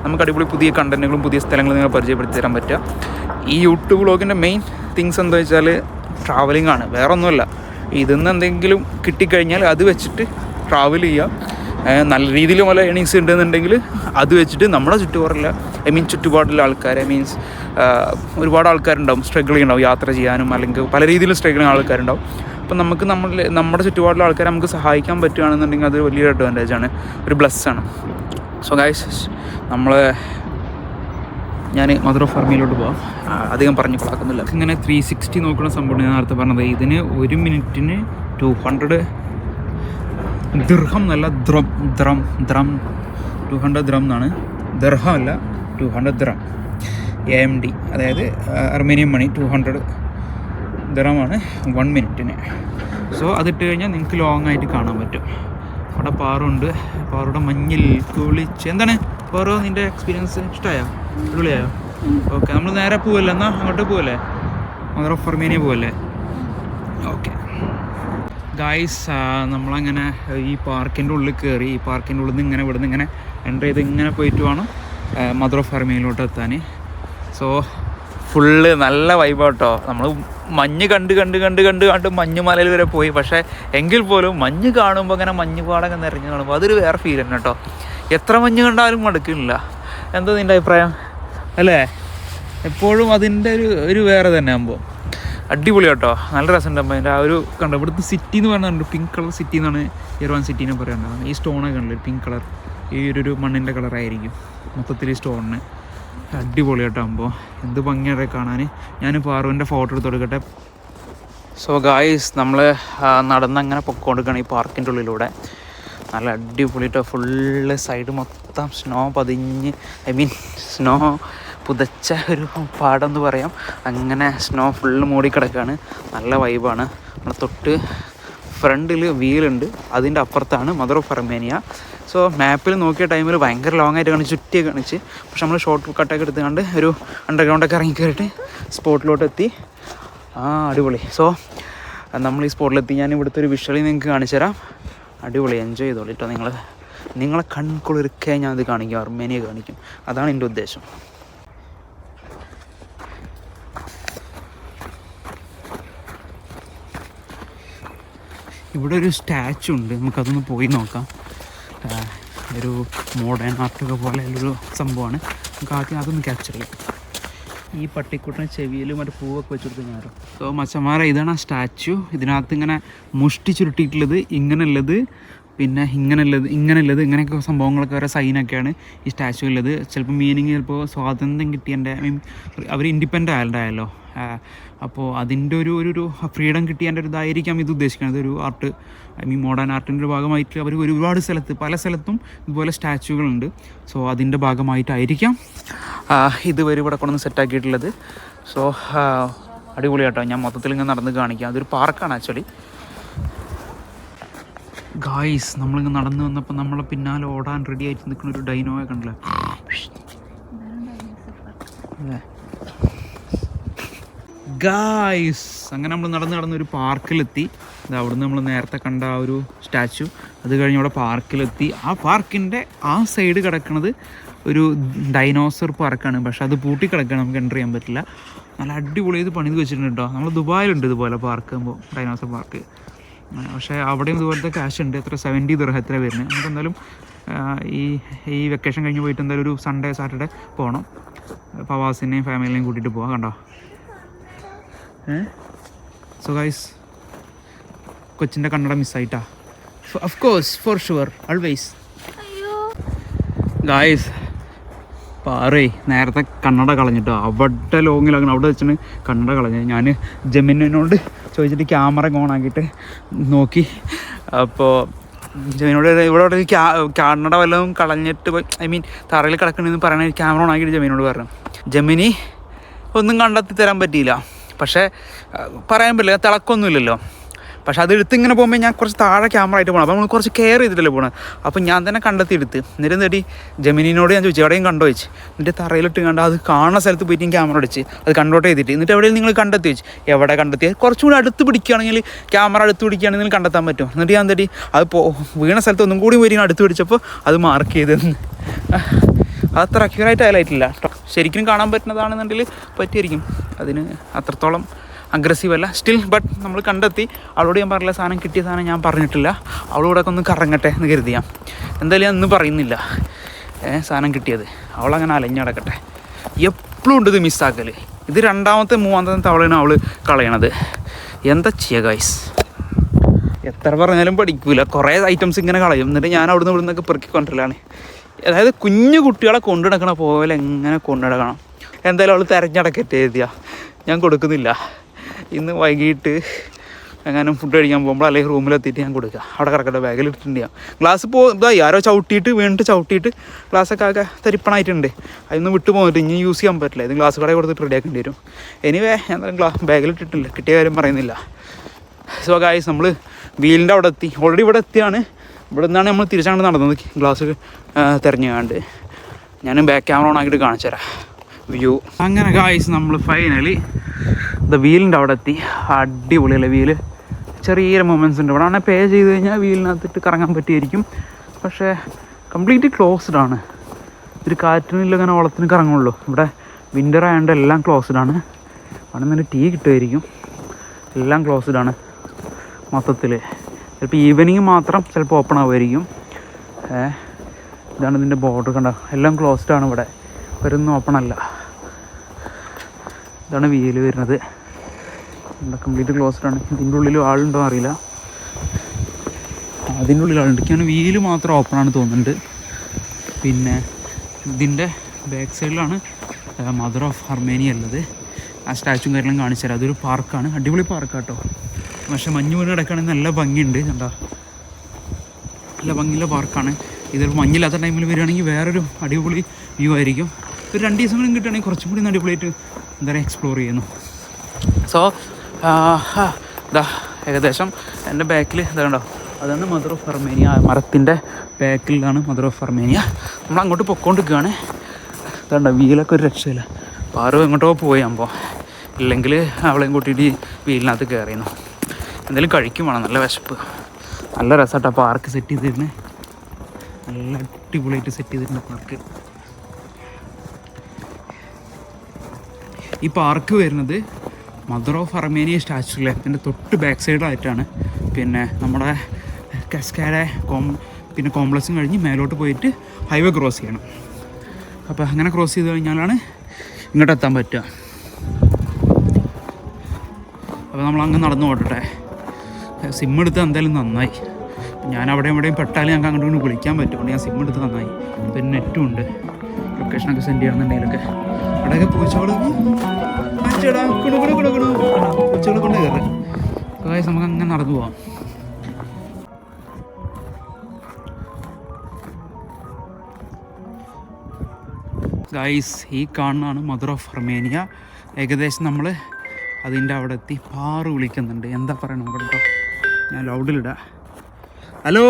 നമുക്ക് അടിപൊളി പുതിയ കണ്ടൻറ്റുകളും പുതിയ സ്ഥലങ്ങളും നിങ്ങൾ പരിചയപ്പെടുത്തി തരാൻ പറ്റുക. ഈ യൂട്യൂബ് വ്ളോഗിൻ്റെ മെയിൻ തിങ്സ് എന്താ വെച്ചാൽ ട്രാവലിംഗ് ആണ്, വേറെ ഒന്നുമല്ല. ഇതിന്ന് എന്തെങ്കിലും കിട്ടിക്കഴിഞ്ഞാൽ അത് വെച്ചിട്ട് ട്രാവൽ ചെയ്യുക. നല്ല രീതിയിൽ വല്ല ഏണിങ്സ് ഉണ്ടെന്നുണ്ടെങ്കിൽ അത് വെച്ചിട്ട് നമ്മുടെ ചുറ്റുപാടിലെ ആൾക്കാർ ഒരുപാട് ആൾക്കാരുണ്ടാവും സ്ട്രഗിൾ ചെയ്യുന്നുണ്ടാവും യാത്ര ചെയ്യാനും, അല്ലെങ്കിൽ പല രീതിയിലും സ്ട്രഗിൾ ചെയ്യുന്ന ആൾക്കാരുണ്ടാവും. അപ്പം നമുക്ക് നമ്മുടെ ചുറ്റുപാടിലെ ആൾക്കാരെ നമുക്ക് സഹായിക്കാൻ പറ്റുകയാണെന്നുണ്ടെങ്കിൽ അത് വലിയൊരു അഡ്വാൻറ്റേജാണ്, ഒരു ബ്ലസ്സാണ്. സോ ഗൈസ്, ഞാൻ മദർ ഓഫ് ഫർമിയിലോട്ട് പോകാം. അധികം പറഞ്ഞു കൊള്ളാക്കുന്നില്ല. ഇങ്ങനെ 360 നോക്കുന്ന സംഭവം ഞാൻ നേരത്തെ പറഞ്ഞത്. ഇതിന് 1 മിനിറ്റിന് 200 ദിർഹം എന്നല്ല, ദ്രം 200 ദ്രം എന്നാണ്. ദിർഹം അല്ല, 200 ദ്രം AMD, അതായത് അർമേനിയൻ മണി. 200 ദിർഹമാണ് 1 മിനിറ്റിന്. സോ അതിട്ട് കഴിഞ്ഞാൽ നിങ്ങൾക്ക് ലോങ് ആയിട്ട് കാണാൻ പറ്റും. അവിടെ പാറുണ്ട്, പാറയുടെ മഞ്ഞിൽ കുളിച്ച്. എന്താണ് പാറോ, നിൻ്റെ എക്സ്പീരിയൻസ് ഇഷ്ടമായോ? അടിപൊളിയായോ? ഓക്കെ, നമ്മൾ നേരെ പോവല്ലേ? എന്നാൽ അങ്ങോട്ട് പോവല്ലേ? മദർ ഓഫ് അർമേനിയ പോവല്ലേ? ഓക്കെ ഗായ്സ്, നമ്മളങ്ങനെ ഈ പാർക്കിൻ്റെ ഉള്ളിൽ കയറി. ഈ പാർക്കിൻ്റെ ഉള്ളിൽ നിന്ന് ഇവിടെ നിന്ന് ഇങ്ങനെ എൻ്റർ ചെയ്ത് ഇങ്ങനെ പോയിട്ട് വേണം മദർ ഓഫ് അർമേനിയയിലോട്ട് എത്താൻ. സോ ഫുള്ള് നല്ല വൈബാട്ടോ. നമ്മൾ മഞ്ഞ് കണ്ട് മഞ്ഞുമലയിൽ വരെ പോയി. പക്ഷേ എങ്കിൽ പോലും മഞ്ഞ് കാണുമ്പോൾ ഇങ്ങനെ മഞ്ഞുപാടൊക്കെ നിറഞ്ഞ് കാണുമ്പോൾ അതൊരു വേറെ ഫീൽ തന്നെ കേട്ടോ. എത്ര മഞ്ഞ് കണ്ടാലും മടുക്കില്ല. എന്താ നിൻ്റെ അഭിപ്രായം? അല്ലേ? എപ്പോഴും അതിൻ്റെ ഒരു വേറെ തന്നെ ആകുമ്പോൾ അടിപൊളി കേട്ടോ. നല്ല രസമുണ്ടാകുമ്പോൾ അതിൻ്റെ ആ ഒരു കണ്ടോ. ഇവിടുത്തെ സിറ്റി എന്ന് പറഞ്ഞാൽ പിങ്ക് കളർ സിറ്റി എന്നാണ് ഇർവാൻ സിറ്റീനെ പറയുന്നത്. ഈ സ്റ്റോണൊക്കെ ഉണ്ടല്ലോ പിങ്ക് കളർ, ഈ ഒരു മണ്ണിൻ്റെ കളറായിരിക്കും മൊത്തത്തിൽ ഈ സ്റ്റോണിന്. അടിപൊളിയായിട്ട് ആകുമ്പോൾ എന്ത് ഭംഗിയായിട്ട് കാണാൻ. ഞാൻ പാറുവിൻ്റെ ഫോട്ടോ എടുത്ത് കൊടുക്കട്ടെ. സോ ഗായ്സ്, നമ്മൾ നടന്നങ്ങനെ പൊക്കോണ്ടിരിക്കുകയാണ് ഈ പാർക്കിൻ്റെ ഉള്ളിലൂടെ. നല്ല അടിപൊളിയായിട്ട് ഫുള്ള് സൈഡ് മൊത്തം സ്നോ പതിഞ്ഞ്, സ്നോ പുതച്ച ഒരു പാടം എന്ന് പറയാം. അങ്ങനെ സ്നോ ഫുള്ള് മൂടിക്കിടക്കുകയാണ്. നല്ല വൈബാണ്. നമ്മുടെ തൊട്ട് ഫ്രണ്ടിൽ വീലുണ്ട്, അതിൻ്റെ അപ്പുറത്താണ് മദർ ഓഫ് അർമേനിയ. സോ മാപ്പിൽ നോക്കിയ ടൈമിൽ ഭയങ്കര ലോങ് ആയിട്ട് കാണിച്ച്, ചുറ്റിയൊക്കെ കാണിച്ച്. പക്ഷെ നമ്മൾ ഷോർട്ട് കട്ടൊക്കെ എടുത്തുകൊണ്ട് ഒരു അണ്ടർഗ്രൗണ്ടൊക്കെ ഇറങ്ങി കയറിയിട്ട് സ്പോട്ടിലോട്ട് എത്തി. അടിപൊളി. സോ നമ്മൾ ഈ സ്പോട്ടിലെത്തി. ഞാൻ ഇവിടുത്തെ ഒരു വിഷ്വലി നിങ്ങൾക്ക് കാണിച്ചു തരാം. അടിപൊളി, എൻജോയ് ചെയ്തോളൂ കേട്ടോ. നിങ്ങളെ കൺകുളിർക്കെ ഞാൻ അത് കാണിക്കും, അർമേനിയ കാണിക്കും. അതാണ് എൻ്റെ ഉദ്ദേശം. ഇവിടെ ഒരു സ്റ്റാച്ചു ഉണ്ട്, നമുക്കതൊന്ന് പോയി നോക്കാം. ഒരു മോഡേൺ ആർട്ടൊക്കെ പോലെ ഒരു സംഭവമാണ്. നമുക്ക് ആദ്യം അതൊന്ന് ക്യാപ്ചർ ചെയ്യാം. ഈ പട്ടിക്കുട്ടിനെ ചെവിയിൽ മറ്റേ പൂവൊക്കെ വെച്ചെടുത്ത് ഞാറോ. സോ മച്ചന്മാരെ, ഇതാണ് ആ സ്റ്റാച്ചു. ഇതിനകത്ത് ഇങ്ങനെ മുഷ്ടി ചുരുട്ടിയിട്ടുള്ളത്, ഇങ്ങനെയുള്ളത്, പിന്നെ ഇങ്ങനെയുള്ളത്, ഇങ്ങനെയൊക്കെ സംഭവങ്ങളൊക്കെ ഓരോ സൈനൊക്കെയാണ് ഈ സ്റ്റാച്ചു ഉള്ളത്. ചിലപ്പോൾ മീനിങ് ചിലപ്പോൾ സ്വാതന്ത്ര്യം കിട്ടിയതിൻ്റെ അവർ ഇൻഡിപെൻഡൻ്റ് ആയല്ലോ. അപ്പോൾ അതിൻ്റെ ഒരു ഫ്രീഡം കിട്ടിയതിൻ്റെ ഒരു ഇതായിരിക്കാം ഇത് ഉദ്ദേശിക്കുന്നത്. ഒരു ആർട്ട്, മോഡേൺ ആർട്ടിൻ്റെ ഒരു ഭാഗമായിട്ട് അവർ ഒരുപാട് പല സ്ഥലത്തും ഇതുപോലെ സ്റ്റാച്ചുകളുണ്ട്. സോ അതിൻ്റെ ഭാഗമായിട്ടായിരിക്കാം ഇതുവരെ ഇവിടെ കൊണ്ടൊന്ന് സെറ്റാക്കിയിട്ടുള്ളത്. സോ അടിപൊളിയാട്ടോ. ഞാൻ മൊത്തത്തിൽ ഇങ്ങനെ നടന്ന് കാണിക്കാം. അതൊരു പാർക്കാണ് ആക്ച്വലി. ഗായ്സ്, നമ്മളിങ്ങനെ നടന്നു വന്നപ്പോൾ നമ്മളെ പിന്നാലെ ഓടാൻ റെഡി ആയിട്ട് നിൽക്കുന്ന ഒരു ഡൈനോയെ കണ്ടില്ലേ? ഗായ്സ്, അങ്ങനെ നമ്മൾ നടന്നൊരു പാർക്കിലെത്തി. അവിടുന്ന് നമ്മൾ നേരത്തെ കണ്ട ആ ഒരു സ്റ്റാച്ചു, അത് കഴിഞ്ഞ് അവിടെ പാർക്കിലെത്തി. ആ പാർക്കിൻ്റെ ആ സൈഡ് കിടക്കുന്നത് ഒരു ഡൈനോസർ പാർക്കാണ്. പക്ഷെ അത് പൂട്ടി കിടക്കുകയാണ്, നമുക്ക് എൻ്റർ ചെയ്യാൻ പറ്റില്ല. നല്ല അടിപൊളി ഇത് പണിത് വെച്ചിട്ടുണ്ട് കേട്ടോ. നമ്മൾ ദുബായിലുണ്ട് ഇതുപോലെ പാർക്ക്, ഡൈനോസർ പാർക്ക്. പക്ഷേ അവിടെയും ഇതുപോലത്തെ ക്യാഷ് ഉണ്ട്. എത്ര 70 ദിർഹം എത്ര വരുന്നത്. നമുക്ക് എന്തായാലും ഈ വെക്കേഷൻ കഴിഞ്ഞ് പോയിട്ട് എന്തായാലും ഒരു സൺഡേ സാറ്റർഡേ പോകണം. ഫവാസിനെയും ഫാമിലിനെയും കൂട്ടിയിട്ട് പോകാം. കണ്ടോ? സോ ഗൈസ്, കൊച്ചിൻ്റെ കന്നഡ മിസ്സായിട്ടാ. Of course, for sure, always. Guys, പാറേ നേരത്തെ കന്നഡ കളഞ്ഞിട്ടോ. അവിടെ ലോങ്ങിലാക്കണം, അവിടെ വെച്ചാണ് കന്നഡ കളഞ്ഞത്. ഞാൻ ജമിനോട് ചോദിച്ചിട്ട് ക്യാമറ ഓൺ ആക്കിയിട്ട് നോക്കി. അപ്പോൾ ജമിനോട് ഇവിടെ കന്നഡ വല്ലതും കളഞ്ഞിട്ട് തറയിൽ കിടക്കണമെന്ന് പറയണ ക്യാമറ ഓൺ ആക്കിയിട്ട് ജമിനോട് പറഞ്ഞു. ജമിനി ഒന്നും കണ്ടെത്തി തരാൻ പറ്റിയില്ല. പക്ഷേ പറയാൻ പറ്റില്ല, തിളക്കൊന്നുമില്ലല്ലോ. പക്ഷെ അത് എടുത്ത് ഇങ്ങനെ പോകുമ്പോൾ ഞാൻ കുറച്ച് താഴെ ക്യാമറ ആയിട്ട് പോകണം. അപ്പോൾ നമ്മൾ കുറച്ച് കെയർ ചെയ്തിട്ടല്ലേ പോകണം. അപ്പോൾ ഞാൻ തന്നെ കണ്ടെത്തി എടുത്ത് എന്നിട്ട് നേടി ജെമിനിനോട് ഞാൻ ചോദിച്ചു എവിടെയും കണ്ടോ വെച്ച്. എന്നിട്ട് തറയിലിട്ട് കണ്ട് അത് കാണുന്ന സ്ഥലത്ത് പോയിട്ട് ക്യാമറ അടിച്ച് അത് കണ്ടോട്ട് ചെയ്തിട്ട് എന്നിട്ട് എവിടെയും നിങ്ങൾ കണ്ടെത്തി വെച്ച്. എവിടെ കണ്ടെത്തി കുറച്ചും കൂടി അടുത്ത് പിടിക്കുകയാണെങ്കിൽ ക്യാമറ അടുത്ത് പിടിക്കുകയാണെങ്കിൽ കണ്ടെത്താൻ പറ്റും. എന്നിട്ട് ഞാൻ തട്ടി അത് വീണ സ്ഥലത്ത് ഒന്നും കൂടി വരി അടുത്ത് പിടിച്ചപ്പോൾ അത് മാർക്ക് ചെയ്തെന്ന്. അത്ര അക്യൂറേറ്റ് ആയിട്ടില്ല കേട്ടോ. ശരിക്കും കാണാൻ പറ്റുന്നതാണെന്നുണ്ടെങ്കിൽ പറ്റിയായിരിക്കും. അതിന് അത്രത്തോളം അഗ്രസീവ് അല്ല സ്റ്റിൽ. ബട്ട് നമ്മൾ കണ്ടെത്തി. അവളോട് ഞാൻ പറഞ്ഞില്ല സാധനം കിട്ടിയ സാധനം ഞാൻ പറഞ്ഞിട്ടില്ല. അവളോടൊക്കെ ഒന്ന് കറങ്ങട്ടെ എന്ന് കരുതിയാം. എന്തായാലും ഞാൻ ഒന്നും പറയുന്നില്ല സാധനം കിട്ടിയത്. അവളങ്ങനെ അലഞ്ഞടക്കട്ടെ. എപ്പോഴും ഉണ്ട് ഇത് മിസ്സാക്കൽ. ഇത് രണ്ടാമത്തെ മൂന്നാമത്തെ തവളയാണ് അവൾ കളയണത്. എന്താ ചെയ്യുക ഗൈസ്? എത്ര പറഞ്ഞാലും പഠിക്കൂല. കുറേ ഐറ്റംസ് ഇങ്ങനെ കളയും. എന്നിട്ട് ഞാൻ അവിടുന്ന് ഇവിടുന്നൊക്കെ പെറുക്കിക്കൊണ്ടിരലാണ്. അതായത് കുഞ്ഞു കുട്ടികളെ കൊണ്ടുനടക്കണ പോലെ എങ്ങനെ കൊണ്ടുനടക്കണം. എന്തായാലും അവൾ തിരഞ്ഞടക്കട്ടെ എഴുതിയാ. ഞാൻ കൊടുക്കുന്നില്ല. ഇന്ന് വൈകിട്ട് എങ്ങാനും ഫുഡ് കഴിക്കാൻ പോകുമ്പോൾ അല്ലെങ്കിൽ റൂമിലെത്തിയിട്ട് ഞാൻ കൊടുക്കുക. അവിടെ കിടക്കട്ടെ, ബാഗിൽ ഇട്ടിട്ടുണ്ട്. ഗ്ലാസ് ഇതായി ആരോ ചവിട്ടിയിട്ട് വീണിട്ട് ചവിട്ടിയിട്ട് ഗ്ലാസ്സൊക്കെ ആകെ തരിപ്പണായിട്ടുണ്ട്. അതൊന്നും വിട്ടു പോന്നിട്ട് ഇനി യൂസ് ചെയ്യാൻ പറ്റില്ല. ഇത് ഗ്ലാസ് കടയിൽ കൊടുത്തിട്ട് റെഡിയാക്കേണ്ടി വരും. എനിവേ ഞാൻ ബാഗിലിട്ടിട്ടില്ല. കിട്ടിയ കാര്യം പറയുന്നില്ല. സോ ഗായ്സ് നമ്മൾ വീലിൻ്റെ അവിടെ എത്തി. ഓൾറെഡി ഇവിടെ എത്തിയാണ്. ഇവിടെ നിന്നാണ് നമ്മൾ തിരിച്ചാണ്ട് നടന്നത് ഗ്ലാസ് തിരഞ്ഞുകാണ്ട്. ഞാൻ ബാക്ക് ക്യാമറ ഓൺ ആക്കിയിട്ട് കാണിച്ചു തരാം വ്യൂ. അങ്ങനെ ഗായ്സ് നമ്മൾ ഫൈനലി വീലിൻ്റെ അവിടെ എത്തി. അടിപൊളിയല്ലേ വീല്. ചെറിയ മൊമെൻറ്റ്സ് ഉണ്ട്. ഇവിടെ ആണെങ്കിൽ പേ ചെയ്ത് കഴിഞ്ഞാൽ വീലിനകത്തിട്ട് കറങ്ങാൻ പറ്റിയായിരിക്കും. പക്ഷേ കംപ്ലീറ്റ്ലി ക്ലോസ്ഡ് ആണ്. ഒരു കാറ്റിനില്ല അങ്ങനെ ഓളത്തിന് കറങ്ങുള്ളൂ. ഇവിടെ വിൻ്റർ ആയതുകൊണ്ട് എല്ലാം ക്ലോസ്ഡ് ആണ്. അവിടെ നിന്ന് ടീ കിട്ടുമായിരിക്കും. എല്ലാം ക്ലോസ്ഡ് ആണ് മൊത്തത്തിൽ. ചിലപ്പോൾ ഈവനിങ് മാത്രം ചിലപ്പോൾ ഓപ്പൺ ആവുമായിരിക്കും. ഇതാണ് ഇതിൻ്റെ ബോർഡർ കണ്ടോ. എല്ലാം ക്ലോസ്ഡ് ആണ് ഇവിടെ. ഇവരൊന്നും ഓപ്പൺ അല്ല. ഇതാണ് വീല് വരുന്നത്. കംപ്ലീറ്റ് ക്ലോസ്ഡ് ആണ്. ഇതിൻ്റെ ഉള്ളിൽ ആളുണ്ടോ അറിയില്ല. അതിൻ്റെ ഉള്ളിൽ ആളുണ്ട്. എനിക്കാണ് വീല് മാത്രം ഓപ്പൺ ആണ് തോന്നുന്നുണ്ട്. പിന്നെ ഇതിൻ്റെ ബാക്ക് സൈഡിലാണ് മദർ ഓഫ് അർമേനിയ ഉള്ളത്. ആ സ്റ്റാച്ചുവും കാര്യങ്ങളും കാണിച്ചു തരാം. അതൊരു പാർക്കാണ്. അടിപൊളി പാർക്കാട്ടോ. പക്ഷേ മഞ്ഞ് വീണ് കിടക്കുകയാണെങ്കിൽ നല്ല ഭംഗിയുണ്ട്. കണ്ടോ, നല്ല ഭംഗിയുള്ള പാർക്കാണ്. ഇതിൽ മഞ്ഞില്ലാത്ത ടൈമിൽ വരികയാണെങ്കിൽ വേറൊരു അടിപൊളി വ്യൂ ആയിരിക്കും. ഒരു 2 ദിവസം കൂടി കിട്ടുകയാണെങ്കിൽ കുറച്ചും കൂടി അടിപൊളിയായിട്ട് എന്താ പറയുക എക്സ്പ്ലോർ ചെയ്യുന്നു. സോ ഇതാ ഏകദേശം എൻ്റെ ബാക്കിൽ ഇതാ കണ്ടോ, അതാണ് മദർ ഓഫ് അർമേനിയ. മരത്തിൻ്റെ ബാക്കിലാണ് മദർ ഓഫ് അർമേനിയ. നമ്മൾ അങ്ങോട്ട് പൊക്കോണ്ടിരിക്കുകയാണ്. ഇതാണ്ടോ വീലൊക്കെ ഒരു രക്ഷയില്ല. പാറു എങ്ങോട്ടോ പോയാകുമ്പോൾ ഇല്ലെങ്കിൽ അവളെയും കൂട്ടിയിട്ട് വീലിനകത്ത് കയറിയിരുന്നു. എന്തെങ്കിലും കഴിക്കും വേണം. നല്ല വിശപ്പ്. നല്ല രസമായിട്ടാ പാർക്ക് സെറ്റ് ചെയ്തിരുന്നത്. നല്ല അടിപൊളിയായിട്ട് സെറ്റ് ചെയ്തിട്ടുണ്ട് പാർക്ക്. ഈ പാർക്ക് വരുന്നത് മദർ ഓഫ് അർമേനിയ സ്റ്റാച്യൂലെ അതിൻ്റെ തൊട്ട് ബാക്ക് സൈഡിലായിട്ടാണ്. പിന്നെ നമ്മുടെ കസ്കാഡെ പിന്നെ കോംപ്ലക്സും കഴിഞ്ഞ് മേലോട്ട് പോയിട്ട് ഹൈവേ ക്രോസ് ചെയ്യണം. അപ്പോൾ അങ്ങനെ ക്രോസ് ചെയ്ത് കഴിഞ്ഞാലാണ് ഇങ്ങോട്ട് എത്താൻ പറ്റുക. അപ്പോൾ നമ്മളങ്ങ് നടന്നു പോട്ടെ. സിം എടുത്ത് എന്തായാലും നന്നായി. ഞാൻ അവിടെ എവിടെയും പെട്ടാലും ഞങ്ങൾക്ക് അങ്ങോട്ട് കൊണ്ട് വിളിക്കാൻ പറ്റും. ഞാൻ സിം എടുത്ത് നന്നായി. പിന്നെ നെറ്റും ഉണ്ട്. ലൊക്കേഷനൊക്കെ സെൻഡ് ചെയ്യണമെന്നുണ്ടെങ്കിലൊക്കെ അവിടെയൊക്കെ പൂച്ചകൾ പൂച്ചകൾ കൊണ്ട് കയറി നമുക്ക് അങ്ങനെ നടന്നു പോവാം. ഗൈസ് ഈ കാണുന്നതാണ് മദർ ഓഫ് അർമേനിയ. ഏകദേശം നമ്മൾ അതിൻ്റെ അവിടെ എത്തി. പാറു വിളിക്കുന്നുണ്ട്. എന്താ പറയണം കേട്ടോ, ഞാൻ ലൗഡിലിടാം. ഹലോ,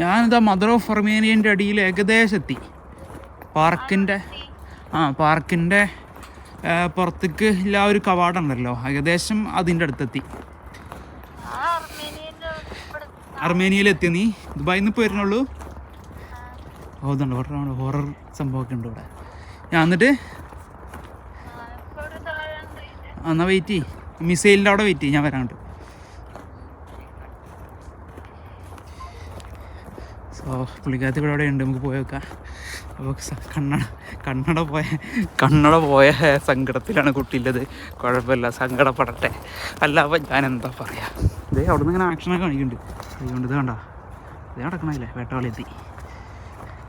ഞാനിതാ മദർ ഓഫ് അർമേനിയൻ്റെ അടിയിൽ ഏകദേശം എത്തി. പാർക്കിൻ്റെ പുറത്തേക്ക് ഇല്ല ഒരു കവാടമുണ്ടല്ലോ, ഏകദേശം അതിൻ്റെ അടുത്തെത്തി. അർമേനിയയിലെത്തി. നീ ദുബായിൽ നിന്ന് ഇപ്പോൾ വരുന്നുള്ളൂ? ഓ ഇതുണ്ട് ഇവിടെ ഹൊറർ സംഭവമൊക്കെ ഉണ്ട് ഇവിടെ. ഞാൻ എന്നിട്ട് എന്നാൽ വെയിറ്റ് ചെയ്യ്. മിസൈലിൻ്റെ അവിടെ വെയിറ്റ് ചെയ്യും. ഞാൻ വരാണ്ട്. സോ പുള്ളിക്കാരത്തി ഇവിടെ ഉണ്ട്. നമുക്ക് പോയി വെക്കാം. അപ്പോൾ കണ്ണട പോയ സങ്കടത്തിലാണ് കുട്ടിയുള്ളത്. കുഴപ്പമില്ല, സങ്കടപ്പെടട്ടെ. അല്ല അപ്പം ഞാൻ എന്താ പറയുക. ഇതേ അവിടെ നിന്ന് ഇങ്ങനെ ആക്ഷനൊക്കെ കാണിക്കുന്നുണ്ട്. അതുകൊണ്ട് ഇത് കണ്ട ഇതേ നടക്കണല്ലേ വേട്ടാളെത്തി.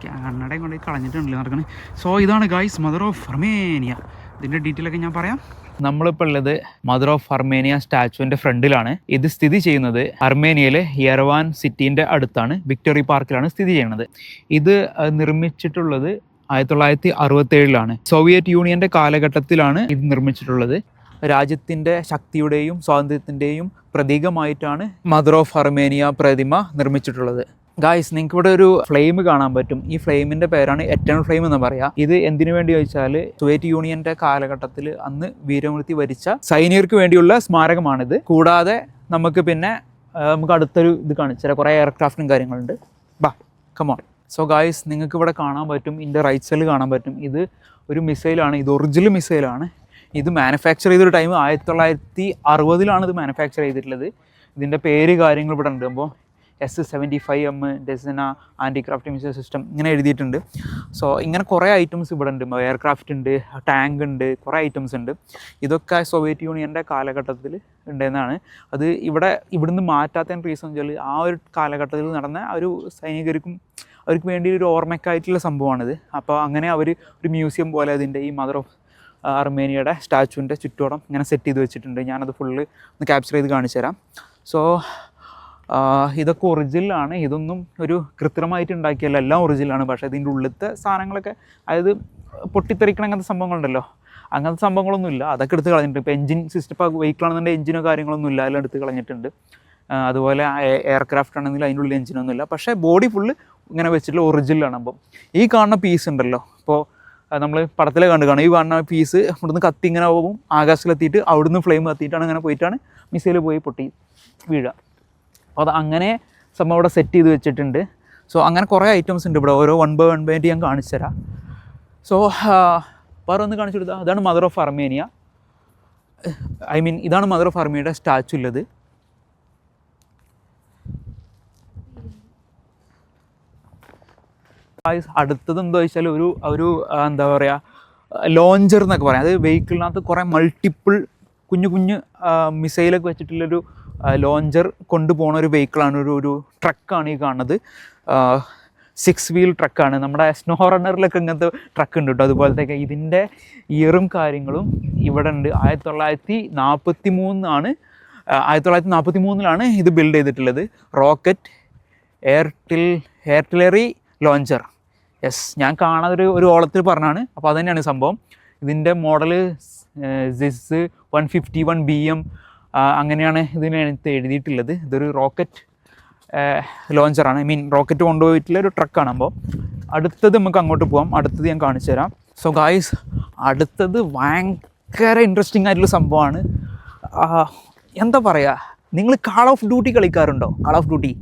കണ്ണടയും കൊണ്ട് കളഞ്ഞിട്ടുണ്ടല്ലോ നടക്കണേ. സോ ഇതാണ് ഗൈസ് മദർ ഓഫ് അർമേനിയ. ഇതിൻ്റെ ഡീറ്റെയിലൊക്കെ ഞാൻ പറയാം. നമ്മളിപ്പോൾ ഉള്ളത് മദർ ഓഫ് അർമേനിയ സ്റ്റാച്ചുവിൻ്റെ ഫ്രണ്ടിലാണ്. ഇത് സ്ഥിതി ചെയ്യുന്നത് അർമേനിയയിലെ യെറവാൻ സിറ്റീൻ്റെ അടുത്താണ്. വിക്ടോറി പാർക്കിലാണ് സ്ഥിതി ചെയ്യുന്നത്. ഇത് നിർമ്മിച്ചിട്ടുള്ളത് 1967 സോവിയറ്റ് യൂണിയൻ്റെ കാലഘട്ടത്തിലാണ് ഇത് നിർമ്മിച്ചിട്ടുള്ളത്. രാജ്യത്തിൻ്റെ ശക്തിയുടെയും സ്വാതന്ത്ര്യത്തിൻ്റെയും പ്രതീകമായിട്ടാണ് മദർ ഓഫ് അർമേനിയ പ്രതിമ നിർമ്മിച്ചിട്ടുള്ളത്. ഗായ്സ്, നിങ്ങൾക്ക് ഇവിടെ ഒരു ഫ്ലെയിം കാണാൻ പറ്റും. ഈ ഫ്ലെയിമിൻ്റെ പേരാണ് എറ്റേണൽ ഫ്ലെയിം എന്ന് പറയാം. ഇത് എന്തിനു വേണ്ടി ചോദിച്ചാൽ സോവിയറ്റ് യൂണിയൻ്റെ കാലഘട്ടത്തിൽ അന്ന് വീരമൃത്യു വരിച്ച സൈനികർക്ക് വേണ്ടിയുള്ള സ്മാരകമാണിത്. കൂടാതെ നമുക്ക് പിന്നെ നമുക്ക് അടുത്തൊരു ഇത് കാണിച്ചാൽ കുറേ എയർക്രാഫ്റ്റും കാര്യങ്ങളുണ്ട്. ബാ കമോൺ. സോ ഗായ്സ്, നിങ്ങൾക്ക് ഇവിടെ കാണാൻ പറ്റും, ഇതിൻ്റെ റൈറ്റ് സൈഡിൽ കാണാൻ പറ്റും. ഇത് ഒരു മിസൈലാണ്. ഇത് ഒറിജിനൽ മിസൈലാണ്. ഇത് മാനുഫാക്ചർ ചെയ്തൊരു ടൈം 1960 ഇത് മാനുഫാക്ചർ ചെയ്തിട്ടുള്ളത്. ഇതിൻ്റെ പേര് കാര്യങ്ങൾ ഇവിടെ ഉണ്ട്. അപ്പോൾ S-75M ഡെസന ആൻറ്റി ക്രാഫ്റ്റ് മിസൈൽ സിസ്റ്റം ഇങ്ങനെ എഴുതിയിട്ടുണ്ട്. സോ ഇങ്ങനെ കുറേ ഐറ്റംസ് ഇവിടെ ഉണ്ട്. എയർക്രാഫ്റ്റ് ഉണ്ട്, ടാങ്ക് ഉണ്ട്, കുറേ ഐറ്റംസ് ഉണ്ട്. ഇതൊക്കെ സോവിയറ്റ് യൂണിയൻ്റെ കാലഘട്ടത്തിൽ ഉണ്ടെന്നാണ്. അത് ഇവിടുന്ന് മാറ്റാത്തതിന് റീസൺ വെച്ചാൽ ആ ഒരു കാലഘട്ടത്തിൽ നടന്ന ആ ഒരു സൈനികർക്കും അവർക്ക് വേണ്ടി ഒരു ഓർമ്മയ്ക്കായിട്ടുള്ള സംഭവമാണിത്. അപ്പോൾ അങ്ങനെ അവർ ഒരു മ്യൂസിയം പോലെ അതിൻ്റെ ഈ മദർ ഓഫ് അർമേനിയയുടെ സ്റ്റാച്ചുവിൻ്റെ ചുറ്റോളം ഇങ്ങനെ സെറ്റ് ചെയ്ത് വെച്ചിട്ടുണ്ട്. ഞാനത് ഫുള്ള് ഒന്ന് ക്യാപ്ചർ ചെയ്ത് കാണിച്ചു തരാം. സോ ഇതൊക്കെ ഒറിജിനലാണ്. ഇതൊന്നും ഒരു കൃത്രിമമായിട്ട് ഉണ്ടാക്കിയല്ല, എല്ലാം ഒറിജിനലാണ്. പക്ഷേ ഇതിൻ്റെ ഉള്ളിലത്തെ സാധനങ്ങളൊക്കെ, അതായത് പൊട്ടിത്തെറിക്കണ അങ്ങനത്തെ സംഭവങ്ങളുണ്ടല്ലോ, അങ്ങനത്തെ സംഭവങ്ങളൊന്നുമില്ല. അതൊക്കെ എടുത്ത് കളഞ്ഞിട്ടുണ്ട്. ഇപ്പോൾ എഞ്ചിൻ സിസ്റ്റം, ഇപ്പോൾ വെഹിക്കിളാണെന്നുണ്ടെങ്കിൽ എഞ്ചിനോ കാര്യങ്ങളൊന്നും ഇല്ല, എല്ലാം എടുത്ത് കളഞ്ഞിട്ടുണ്ട്. അതുപോലെ എയർക്രാഫ്റ്റ് ആണെങ്കിൽ അതിൻ്റെ ഉള്ളിൽ എഞ്ചിനൊന്നുമില്ല. പക്ഷേ ബോഡി ഫുള്ള് ഇങ്ങനെ വെച്ചിട്ടുള്ള ഒറിജിനലാണ്. അപ്പം ഈ കാണുന്ന പീസ് ഉണ്ടല്ലോ, ഇപ്പോൾ നമ്മൾ പടത്തിലെ കാണും, ഈ കാണുന്ന പീസ് ഇവിടുന്ന് കത്തി ഇങ്ങനെ പോകും, ആകാശത്തിലെത്തിയിട്ട് അവിടുന്ന് ഫ്ലെയിം കത്തിയിട്ടാണ് ഇങ്ങനെ പോയിട്ടാണ് മിസൈൽ പോയി പൊട്ടി വീഴുക. അപ്പോൾ അത് അങ്ങനെ സംഭവം ഇവിടെ സെറ്റ് ചെയ്ത് വെച്ചിട്ടുണ്ട്. സോ അങ്ങനെ കുറേ ഐറ്റംസ് ഉണ്ട് ഇവിടെ. ഓരോ 1 by 1 ആയിട്ട് ഞാൻ കാണിച്ചു തരാം. സോ വേറെ ഒന്ന് കാണിച്ചു കൊടുത്താൽ അതാണ് മദർ ഓഫ് അർമേനിയ. ഇതാണ് മദർ ഓഫ് അർമേനിയയുടെ സ്റ്റാച്ചു ഉള്ളത്. അടുത്തത് എന്താ വെച്ചാൽ ഒരു എന്താ പറയുക, ലോഞ്ചർ എന്നൊക്കെ പറയാം. അത് വെഹിക്കിളിനകത്ത് കുറേ മൾട്ടിപ്പിൾ കുഞ്ഞു മിസൈലൊക്കെ വെച്ചിട്ടുള്ളൊരു ലോഞ്ചർ കൊണ്ടുപോകുന്ന ഒരു വെഹിക്കിളാണ്, ഒരു ട്രക്കാണ് ഈ കാണുന്നത്. 6 wheel ട്രക്കാണ്. നമ്മുടെ സ്നോ റണ്ണറിലൊക്കെ ഇങ്ങനത്തെ ട്രക്ക് ഉണ്ട് കേട്ടോ. അതുപോലത്തെ ഇതിൻ്റെ ഇയറും കാര്യങ്ങളും ഇവിടെ ഉണ്ട്. 1943 ഇത് ബിൽഡ് ചെയ്തിട്ടുള്ളത്. Rocket എയർട്ടിലറി launcher. യെസ്, ഞാൻ കാണാതെ ഒരു ഓളത്തിൽ പറഞ്ഞാണ്. അപ്പോൾ അത് തന്നെയാണ് സംഭവം. ഇതിൻ്റെ മോഡൽ ZIS 151 BM അങ്ങനെയാണ് ഇതിനകത്ത് എഴുതിയിട്ടുള്ളത്. ഇതൊരു റോക്കറ്റ് ലോഞ്ചറാണ്. റോക്കറ്റ് കൊണ്ടുപോയിട്ടുള്ള ഒരു ട്രക്കാണ്. അപ്പോൾ അടുത്തത് നമുക്ക് അങ്ങോട്ട് പോകാം. അടുത്തത് ഞാൻ കാണിച്ചു തരാം. സോ ഗായ്സ്, അടുത്തത് ഭയങ്കര ഇൻട്രസ്റ്റിംഗ് ആയിട്ടുള്ള സംഭവമാണ്. എന്താ പറയുക, നിങ്ങൾ കാൾ ഓഫ് ഡ്യൂട്ടി കളിക്കാറുണ്ടോ? കാൾ ഓഫ് ഡ്യൂട്ടി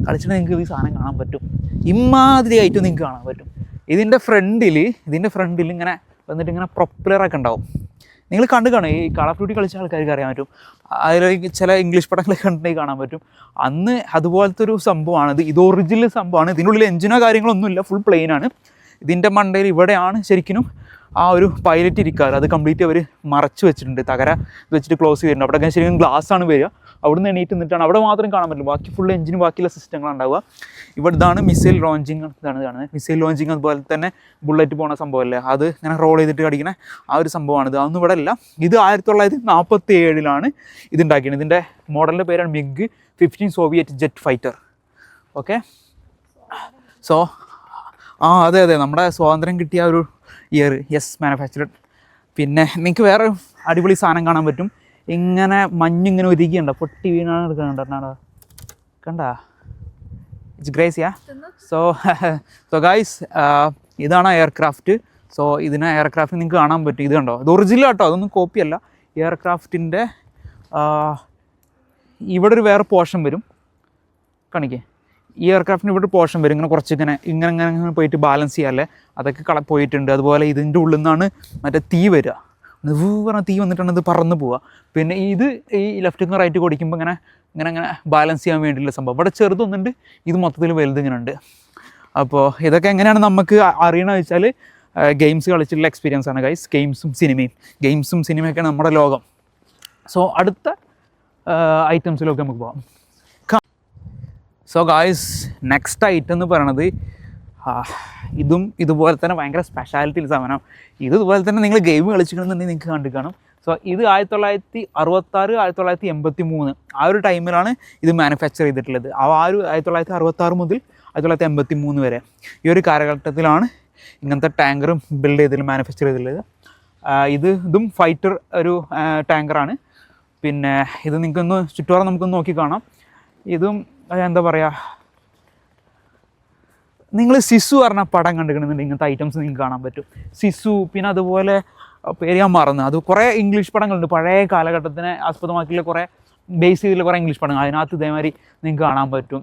കളിച്ചിട്ട് നിങ്ങൾക്ക് ഈ സാധനം കാണാൻ പറ്റും. ഇമാതിരി ആയിട്ട് നിങ്ങൾക്ക് കാണാൻ പറ്റും. ഇതിൻ്റെ ഫ്രണ്ടിൽ ഇങ്ങനെ വന്നിട്ട് ഇങ്ങനെ പ്രൊപ്പലറൊക്കെ ഉണ്ടാവും. നിങ്ങൾ കാണും, ഈ കാൾ ഓഫ് ഡ്യൂട്ടി കളിച്ച ആൾക്കാർക്ക് അറിയാൻ പറ്റും. അതിൽ ചില ഇംഗ്ലീഷ് പടങ്ങളൊക്കെ കണ്ടിട്ടുണ്ടെങ്കിൽ കാണാൻ പറ്റും. അന്ന് അതുപോലത്തെ ഒരു സംഭവമാണിത്. ഇത് ഒറിജിനൽ സംഭവമാണ്. ഇതിനുള്ളിൽ എഞ്ചിനോ കാര്യങ്ങളൊന്നുമില്ല, ഫുൾ പ്ലെയിനാണ്. ഇതിൻ്റെ മണ്ടയിൽ ഇവിടെയാണ് ശരിക്കും ആ ഒരു പൈലറ്റ് ഇരിക്കാറ്. അത് കംപ്ലീറ്റ് അവർ മറച്ച് വെച്ചിട്ടുണ്ട്, തകര വെച്ചിട്ട് ക്ലോസ് ചെയ്തിട്ടുണ്ട്. അവിടെ ശരിക്കും ഗ്ലാസ്സാണ് വരിക. അവിടുന്ന് എണീറ്റ് നിന്നിട്ടാണ്, അവിടെ മാത്രം കാണാൻ പറ്റില്ല, ബാക്കി ഫുൾ എഞ്ചിന് ബാക്കിയുള്ള സിസ്റ്റങ്ങളുണ്ടാവുക. ഇതാണ് മിസൈൽ ലോഞ്ചിങ്, ഇതാണ് കാണുന്നത്. മിസൈൽ ലോഞ്ചിങ് അതുപോലെ തന്നെ ബുള്ളറ്റ് പോണ സംഭവമല്ലേ, അത് ഇങ്ങനെ റോൾ ചെയ്തിട്ട് അടിക്കുന്ന ആ ഒരു സംഭവമാണിത്. അതൊന്നും ഇവിടെ അല്ല. ഇത് 1947 ഇതുണ്ടാക്കിയത്. ഇതിൻ്റെ മോഡലിൻ്റെ പേരാണ് MiG-15 Soviet jet fighter. Okay, so അതെ നമ്മുടെ സ്വാതന്ത്ര്യം കിട്ടിയ ഒരു ഇയർ. Yes, manufactured. പിന്നെ നിങ്ങൾക്ക് വേറെ അടിപൊളി സാധനം കാണാൻ പറ്റും. ഇങ്ങനെ മഞ്ഞിങ്ങനെ ഒരുക്കിയുണ്ടോ, പൊട്ടി വീണാണ് എടുക്കുന്നുണ്ടോ, കണ്ടാ? ഇറ്റ്സ് ഗ്രേസിയാ. സോ ഗൈസ്, ഇതാണ് എയർക്രാഫ്റ്റ്. സോ എയർക്രാഫ്റ്റ് നിങ്ങൾക്ക് കാണാൻ പറ്റും. ഇത് കണ്ടോ, ഇത് ഒറിജിനൽ കേട്ടോ, അതൊന്നും കോപ്പിയല്ല. എയർക്രാഫ്റ്റിൻ്റെ ഇവിടെ ഒരു വേറെ പോർഷൻ വരും, കാണിക്കേ. ഈ എയർക്രാഫ്റ്റിന് ഇവിടെ പോർഷൻ വരും, ഇങ്ങനെ കുറച്ച് ഇങ്ങനെ പോയിട്ട് ബാലൻസ് ചെയ്യാല്ലേ, അതൊക്കെ പോയിട്ടുണ്ട്. അതുപോലെ ഇതിൻ്റെ ഉള്ളിൽ നിന്നാണ് മറ്റേ തീ വരിക. പറഞ്ഞ തീ വന്നിട്ടാണ് ഇത് പറന്ന് പോവുക. പിന്നെ ഇത് ഈ ലെഫ്റ്റ് റൈറ്റ് കൊടുക്കുമ്പോൾ ഇങ്ങനെ ബാലൻസ് ചെയ്യാൻ വേണ്ടിയുള്ള സംഭവം. ഇവിടെ ചെറുതൊന്നുണ്ട്, ഇത് മൊത്തത്തിൽ വലുത് ഇങ്ങനെ ഉണ്ട്. അപ്പോൾ ഇതൊക്കെ എങ്ങനെയാണ് നമുക്ക് അറിയണമെന്ന് വെച്ചാൽ ഗെയിംസ് കളിച്ചിട്ടുള്ള എക്സ്പീരിയൻസ് ആണ് ഗൈസ്. ഗെയിംസും സിനിമയൊക്കെയാണ് നമ്മുടെ ലോകം. സോ അടുത്ത ഐറ്റംസിലൊക്കെ നമുക്ക് പോകാം. സോ ഗായ്സ്, നെക്സ്റ്റ് ഐറ്റം എന്ന് പറയണത് ഇതും ഇതുപോലെ തന്നെ ഭയങ്കര സ്പെഷ്യാലിറ്റി സാധനം. ഇതുപോലെ തന്നെ നിങ്ങൾ ഗെയിം കളിച്ചിട്ടുണ്ടെന്നുണ്ടെങ്കിൽ നിങ്ങൾക്ക് കണ്ടു കാണും. സോ ഇത് 1966 1983 ആ ഒരു ടൈമിലാണ് ഇത് മാനുഫാക്ചർ ചെയ്തിട്ടുള്ളത്. ആ ഒരു 1966 മുതൽ 1983 വരെ ഈ ഒരു കാലഘട്ടത്തിലാണ് ഇങ്ങനത്തെ ടാങ്കറും ബിൽഡ് ചെയ്തിട്ടുള്ളത്, മാനുഫാക്ചർ ചെയ്തിട്ടുള്ളത്. ഇതും ഫൈറ്റർ ഒരു ടാങ്കറാണ്. പിന്നെ ഇത് നിങ്ങൾക്കൊന്ന് ചുറ്റുപാടും നമുക്കൊന്ന് നോക്കി കാണാം. ഇതും എന്താ പറയുക, നിങ്ങൾ സിസു പറഞ്ഞ പടം കണ്ടിട്ടുണ്ടെന്നുണ്ടെങ്കിൽ ഇങ്ങനത്തെ ഐറ്റംസ് നിങ്ങൾക്ക് കാണാൻ പറ്റും. സിസു, പിന്നെ അതുപോലെ പേര് ഞാൻ മറന്നു, അത് കുറേ ഇംഗ്ലീഷ് പടങ്ങളുണ്ട്, പഴയ കാലഘട്ടത്തിനെ ആസ്പദമാക്കിയുള്ള കുറേ ബേസ് ചെയ്തിട്ടുള്ള കുറേ ഇംഗ്ലീഷ് പടങ്ങൾ, അതിനകത്ത് ഇതേമാതിരി നിങ്ങൾക്ക് കാണാൻ പറ്റും.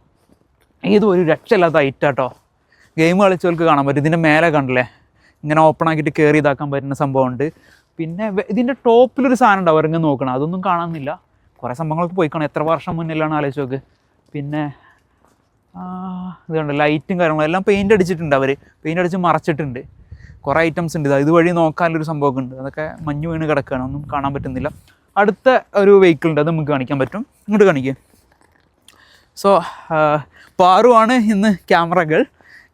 ഇതും ഒരു രക്ഷയില്ലാത്ത ഐറ്റാട്ടോ, ഗെയിം കളിച്ചവർക്ക് കാണാൻ പറ്റും. ഇതിൻ്റെ മേലെ കണ്ടില്ലേ, ഇങ്ങനെ ഓപ്പൺ ആക്കിയിട്ട് കയറി ഇതാക്കാൻ പറ്റുന്ന സംഭവമുണ്ട്. പിന്നെ ഇതിൻ്റെ ടോപ്പിലൊരു സാധനം ഉണ്ടാവും, ഇറങ്ങി നോക്കണം, അതൊന്നും കാണാനില്ല. കുറേ സംഭവങ്ങൾക്ക് പോയി കാണാം, എത്ര വർഷം മുന്നിലാണ് ആലോചിച്ച് നോക്ക്. പിന്നെ ഇതുണ്ട് ലൈറ്റും കാര്യങ്ങളും എല്ലാം പെയിൻ്റ് അടിച്ചിട്ടുണ്ട്, അവർ പെയിൻ്റ് അടിച്ച് മറച്ചിട്ടുണ്ട്. കുറേ ഐറ്റംസ് ഉണ്ട്, ഇതുവഴി നോക്കാനൊരു സംഭവമൊക്കെ ഉണ്ട്, അതൊക്കെ മഞ്ഞ് വീണ് കിടക്കുകയാണ്, ഒന്നും കാണാൻ പറ്റുന്നില്ല. അടുത്ത ഒരു വെഹിക്കിൾ ഉണ്ട്, അത് നമുക്ക് കാണിക്കാൻ പറ്റും, ഇങ്ങോട്ട് കാണിക്കുക. സോ പാറുവാണ് ഇന്ന്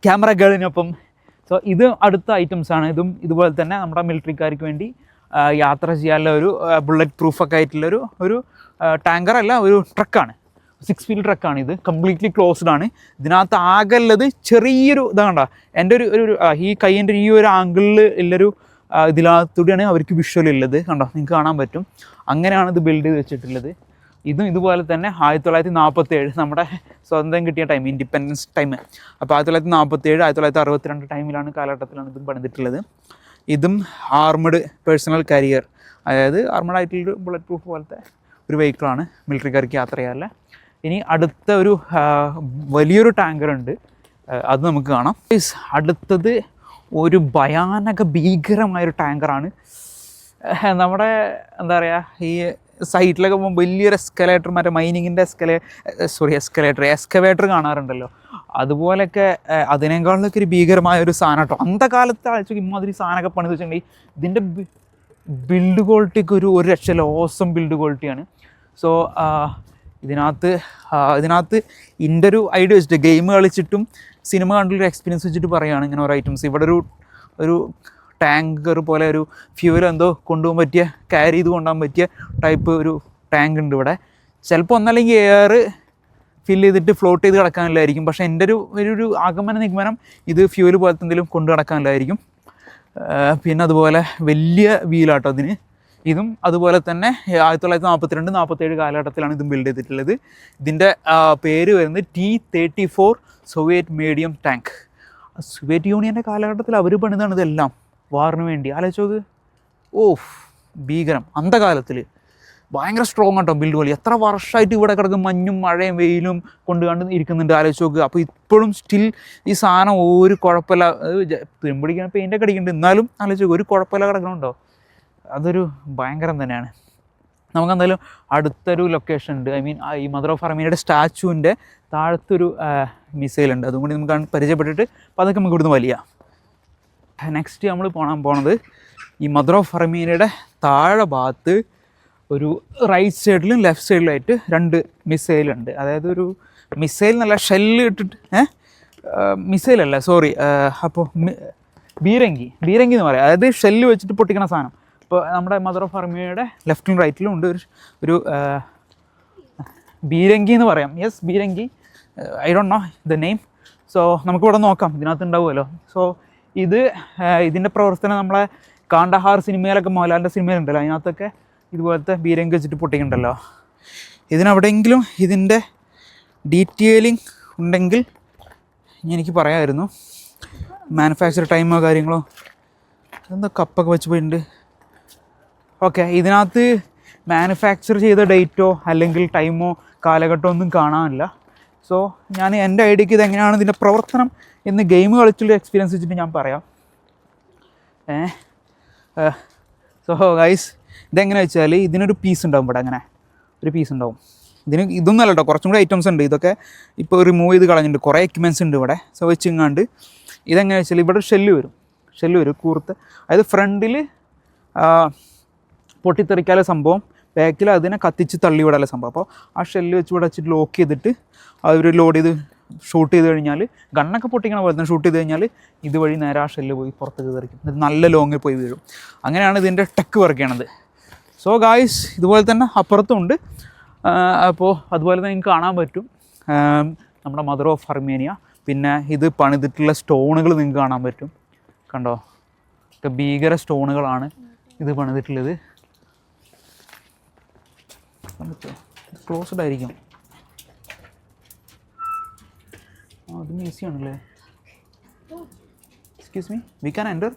ക്യാമറ ഗേളിനൊപ്പം. സോ ഇത് അടുത്ത ഐറ്റംസാണ്. ഇതും ഇതുപോലെ തന്നെ നമ്മുടെ മിലിറ്ററിക്കാർക്ക് വേണ്ടി യാത്ര ചെയ്യാനുള്ള ഒരു ബുള്ളറ്റ് പ്രൂഫൊക്കെ ആയിട്ടുള്ളൊരു ഒരു ടാങ്കർ അല്ല, ഒരു ട്രക്കാണ്, 6 വീൽ ട്രക്കാണ്. ഇത് കംപ്ലീറ്റ്ലി ക്ലോസ്ഡ് ആണ്. ഇതിനകത്ത് ആകെയുള്ളത് ചെറിയൊരു ഇതാണ്ട, എൻ്റെ ഒരു ഈ കൈയിൻ്റെ ഈ ഒരു ആംഗിളിൽ ഉള്ളൊരു ഇതിനകത്തൂടെയാണ് അവർക്ക് വിഷ്വൽ ഉള്ളത്, കണ്ടോ, നിങ്ങൾക്ക് കാണാൻ പറ്റും. അങ്ങനെയാണ് ഇത് ബിൽഡ് ചെയ്ത് വെച്ചിട്ടുള്ളത്. ഇതും ഇതുപോലെ തന്നെ 1947 നമ്മുടെ സ്വതന്ത്രം കിട്ടിയ ടൈം, ഇൻഡിപെൻഡൻസ് ടൈം. അപ്പോൾ 1947 1962 ടൈമിലാണ് കാലഘട്ടത്തിലാണ് ഇതും പണിതിട്ടുള്ളത്. ഇതും ആർമഡ് പേഴ്സണൽ കാരിയർ, അതായത് ആർമഡ് ആയിട്ടുള്ളൊരു ബുള്ളറ്റ് പ്രൂഫ് പോലത്തെ ഒരു വെഹിക്കിളാണ് മിലിറ്ററിക്കാർക്ക് യാത്ര ചെയ്യാറില്ല. ഇനി അടുത്ത ഒരു വലിയൊരു ടാങ്കർ ഉണ്ട്, അത് നമുക്ക് കാണാം. അടുത്തത് ഒരു ഭയാനക ഭീകരമായൊരു ടാങ്കറാണ്. നമ്മുടെ എന്താ പറയുക, ഈ സൈറ്റിലൊക്കെ പോകുമ്പോൾ വലിയൊരു എസ്കലേറ്റർ, മറ്റേ മൈനിങ്ങിൻ്റെ എക്സ്കവേറ്റർ കാണാറുണ്ടല്ലോ, അതുപോലെയൊക്കെ അതിനേക്കാളൊക്കെ ഒരു ഭീകരമായ ഒരു സാധനം കേട്ടോ. അന്ത കാലത്ത് അയച്ചു ഇമാതിരി സാധനമൊക്കെ പണിത് വെച്ചിട്ടുണ്ടെങ്കിൽ ഇതിൻ്റെ ബിൽഡ് ക്വാളിറ്റിക്ക് ഒരു രക്ഷയില്ല, ഓസം ബിൽഡ് ക്വാളിറ്റിയാണ്. സോ ഇതിനകത്ത് എൻ്റെ ഒരു ഐഡിയ വെച്ചിട്ട് ഗെയിം കളിച്ചിട്ടും സിനിമ കണ്ടുള്ളൊരു എക്സ്പീരിയൻസ് വെച്ചിട്ട് പറയുകയാണ് ഇങ്ങനെ ഓരോ ഐറ്റംസ്. ഇവിടെ ഒരു ടാങ്കർ പോലെ ഒരു ഫ്യൂവൽ എന്തോ കൊണ്ടുപോകാൻ പറ്റിയ, ക്യാരി ചെയ്ത് കൊണ്ടുപോകാൻ പറ്റിയ ടൈപ്പ് ഒരു ടാങ്ക് ഉണ്ട് ഇവിടെ. ചിലപ്പോൾ ഒന്നല്ലെങ്കിൽ എയർ ഫില്ല് ചെയ്തിട്ട് ഫ്ലോട്ട് ചെയ്ത് കിടക്കാനില്ലായിരിക്കും, പക്ഷേ എൻ്റെ ഒരു ആഗമന നിഗമനം ഇത് ഫ്യൂവൽ പോലത്തെ എന്തെങ്കിലും കൊണ്ടു കിടക്കാനില്ലായിരിക്കും. പിന്നെ അതുപോലെ വലിയ വീലാട്ടോ അതിന്. ഇതും അതുപോലെ തന്നെ 1942-47 കാലഘട്ടത്തിലാണ് ഇതും ബിൽഡ് ചെയ്തിട്ടുള്ളത്. ഇതിൻ്റെ പേര് വരുന്നത് T-34 Soviet medium tank. Soviet യൂണിയൻ്റെ കാലഘട്ടത്തിൽ അവർ പണിതാണ് ഇതെല്ലാം വാറിന് വേണ്ടി. ആലോചിച്ചോക്ക്, ഭീകരം. അന്ധകാലത്തിൽ ഭയങ്കര സ്ട്രോങ് ആട്ടോ ബിൽഡ് കളി. എത്ര വർഷമായിട്ട് ഇവിടെ കിടക്കും, മഞ്ഞും മഴയും വെയിലും കണ്ട് ഇരിക്കുന്നുണ്ട്, ആലോചിച്ച് നോക്കുക. അപ്പോൾ ഇപ്പോഴും സ്റ്റിൽ ഈ സാധനം ഒരു കുഴപ്പമില്ല, തുരുമ്പിടിക്കാൻ പെയിൻ്റൊക്കെ അടിക്കുന്നുണ്ട്, എന്നാലും ആലോചിച്ച് നോക്കുക, ഒരു കുഴപ്പമില്ല കിടക്കണുണ്ടോ. അതൊരു ഭയങ്കരം തന്നെയാണ്. നമുക്കെന്തായാലും അടുത്തൊരു ലൊക്കേഷൻ ഉണ്ട്, ഐ മീൻ ഈ മദർ ഓഫ് അർമേനിയയുടെ സ്റ്റാച്ചുവിൻ്റെ താഴത്തൊരു മിസൈലുണ്ട്, അതും കൂടി നമുക്ക് പരിചയപ്പെട്ടിട്ട് അപ്പോൾ അതൊക്കെ നമുക്ക് ഇവിടുന്ന് വലിയ. നെക്സ്റ്റ് നമ്മൾ പോണത് ഈ മദർ ഓഫ് അർമേനിയയുടെ താഴെ ഭാഗത്ത് ഒരു റൈറ്റ് സൈഡിലും ലെഫ്റ്റ് സൈഡിലായിട്ട് 2 മിസൈലുണ്ട്. അതായത് ഒരു മിസൈൽ എന്നല്ല, ഷെല്ല് ഇട്ടിട്ട് മിസൈലല്ല സോറി, അപ്പോൾ ബീരങ്കി എന്ന് പറയാം, അതായത് ഷെല്ല് വെച്ചിട്ട് പൊട്ടിക്കണ സാധനം. ഇപ്പോൾ നമ്മുടെ മദർ ഓഫ് അർമേനിയയുടെ ലെഫ്റ്റിലും റൈറ്റിലും ഉണ്ട് ഒരു ബീരങ്കി എന്ന് പറയാം. യെസ്, ബീരങ്കി, I don't know the name. So നമുക്കിവിടെ നോക്കാം, ഇതിനകത്ത് ഉണ്ടാവുമല്ലോ. സോ ഇതിൻ്റെ പ്രവർത്തനം നമ്മളെ കാണ്ടഹാർ സിനിമയിലൊക്കെ, മോഹൻലാലിൻ്റെ സിനിമയിലുണ്ടല്ലോ, അതിനകത്തൊക്കെ ഇതുപോലത്തെ ബീരങ്കി വെച്ചിട്ട് പൊട്ടിക്കണ്ടല്ലോ. ഇതിനെവിടെയെങ്കിലും ഇതിൻ്റെ ഡീറ്റെയിലിംഗ് ഉണ്ടെങ്കിൽ എനിക്ക് പറയാമായിരുന്നു. മാനുഫാക്ചർ ടൈമോ കാര്യങ്ങളോ, എന്താ കപ്പൊക്കെ വെച്ച് പോയിട്ടുണ്ട്. ഓക്കെ, ഇതിനകത്ത് മാനുഫാക്ചർ ചെയ്ത ഡേറ്റോ അല്ലെങ്കിൽ ടൈമോ കാലഘട്ടമോ ഒന്നും കാണാനില്ല. സോ ഞാൻ എൻ്റെ ഐഡിയക്ക് ഇതെങ്ങനെയാണ് ഇതിൻ്റെ പ്രവർത്തനം എന്ന് ഗെയിം കളിച്ചുള്ള എക്സ്പീരിയൻസ് വെച്ചിട്ട് ഞാൻ പറയാം. സോ ഗൈസ്, ഇതെങ്ങനെ വെച്ചാൽ ഇതിനൊരു പീസ് ഉണ്ടാവും ഇവിടെ, അങ്ങനെ ഒരു പീസ് ഉണ്ടാവും. ഇതൊന്നും അല്ല കേട്ടോ, കുറച്ചും കൂടി ഐറ്റംസ് ഉണ്ട്. ഇതൊക്കെ ഇപ്പോൾ റിമൂവ് ചെയ്ത് കളഞ്ഞിട്ടുണ്ട്, കുറേ എക്യുപ്മെൻറ്റ്സ് ഉണ്ട് ഇവിടെ. സോ വെച്ചിങ്ങാണ്ട് ഇതെങ്ങനെ വെച്ചാൽ ഇവിടെ ഷെല്ല് വരും കൂർത്ത്, അതായത് ഫ്രണ്ടിൽ പൊട്ടിത്തെറിക്കാനുള്ള സംഭവം, ബാക്കിൽ അതിനെ കത്തിച്ച് തള്ളി വിടാനുള്ള സംഭവം. അപ്പോൾ ആ ഷെല്ല് വെച്ച് ഇവിടെ വെച്ചിട്ട് ലോക്ക് ചെയ്തിട്ട് അവർ ലോഡ് ചെയ്ത് ഷൂട്ട് ചെയ്ത് കഴിഞ്ഞാൽ, ഗണ്ണൊക്കെ പൊട്ടിക്കണ പോലെ തന്നെ ഷൂട്ട് ചെയ്ത് കഴിഞ്ഞാൽ ഇതുവഴി നേരെ ആ ഷെല്ല് പോയി പുറത്തേക്ക് തെറിക്കും, ഇത് നല്ല ലോങ്ങിൽ പോയി വീഴും. അങ്ങനെയാണ് ഇതിൻ്റെ ടെക്ക് വർക്ക് ചെയ്യണത്. സോ ഗായ്സ്, ഇതുപോലെ തന്നെ അപ്പുറത്തും ഉണ്ട്. അപ്പോൾ അതുപോലെ തന്നെ നിങ്ങൾക്ക് കാണാൻ പറ്റും നമ്മുടെ മദർ ഓഫ് അർമേനിയ. പിന്നെ ഇത് പണിതിട്ടുള്ള സ്റ്റോണുകൾ നിങ്ങൾക്ക് കാണാൻ പറ്റും, കണ്ടോ, ഒക്കെ ഭീകര സ്റ്റോണുകളാണ്. ഇത് പണിതിട്ടുള്ളത്. ക്ലോസ്ഡ് ആയിരിക്കും. അത് ഈസി ആണല്ലേ. Excuse me, we can enter.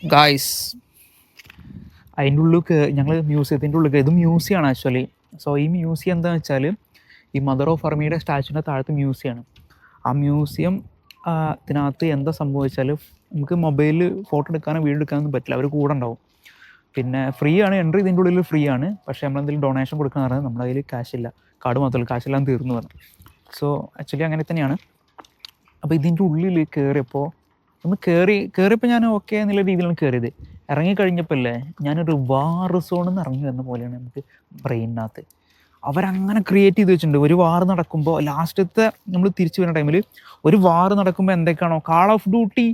Guys, അതിൻ്റെ ഉള്ളിൽ ഞങ്ങൾ മ്യൂസിയത്തിൻ്റെ ഉള്ളിൽ, ഇത് മ്യൂസിയമാണ് ആക്ച്വലി. സോ ഈ മ്യൂസിയം എന്താണെന്ന് വെച്ചാൽ ഈ മദർ ഓഫ് അർമിയുടെ സ്റ്റാച്ചുവിൻ്റെ താഴത്ത് മ്യൂസിയമാണ്. ആ മ്യൂസിയം ഇതിനകത്ത് എന്താ സംഭവിച്ചാൽ നമുക്ക് മൊബൈലിൽ ഫോട്ടോ എടുക്കാനോ വീഡിയോ എടുക്കാനൊന്നും പറ്റില്ല, അവർ കൂടെ ഉണ്ടാവും. പിന്നെ ഫ്രീ ആണ് എൻട്രി, ഇതിൻ്റെ ഉള്ളിൽ ഫ്രീ ആണ്. പക്ഷേ നമ്മളെന്തെങ്കിലും ഡൊണേഷൻ കൊടുക്കാന്ന് പറഞ്ഞാൽ നമ്മുടെ കയ്യിൽ കാശില്ല, കാർഡ് മാത്രമല്ല, കാശെല്ലാം തീർന്നു പറഞ്ഞു. സോ ആക്ച്വലി അങ്ങനെ തന്നെയാണ്. അപ്പോൾ ഇതിൻ്റെ ഉള്ളിൽ കയറിയപ്പോൾ കയറിയപ്പോൾ ഞാൻ ഓക്കെ എന്നുള്ള രീതിയിലാണ് കയറിയത്. ഇറങ്ങിക്കഴിഞ്ഞപ്പോൾ അല്ലേ ഞാനൊരു വാർ സോണിൽ നിന്ന് ഇറങ്ങി വന്ന പോലെയാണ് നമുക്ക് ബ്രെയിനകത്ത്. അവരങ്ങനെ ക്രിയേറ്റ് ചെയ്ത് വെച്ചിട്ടുണ്ട്. ഒരു വാർ നടക്കുമ്പോൾ ലാസ്റ്റത്തെ നമ്മൾ തിരിച്ചു വരുന്ന ടൈമിൽ ഒരു വാർ നടക്കുമ്പോൾ എന്തൊക്കെയാണോ കാൾ ഓഫ് ഡ്യൂട്ടി,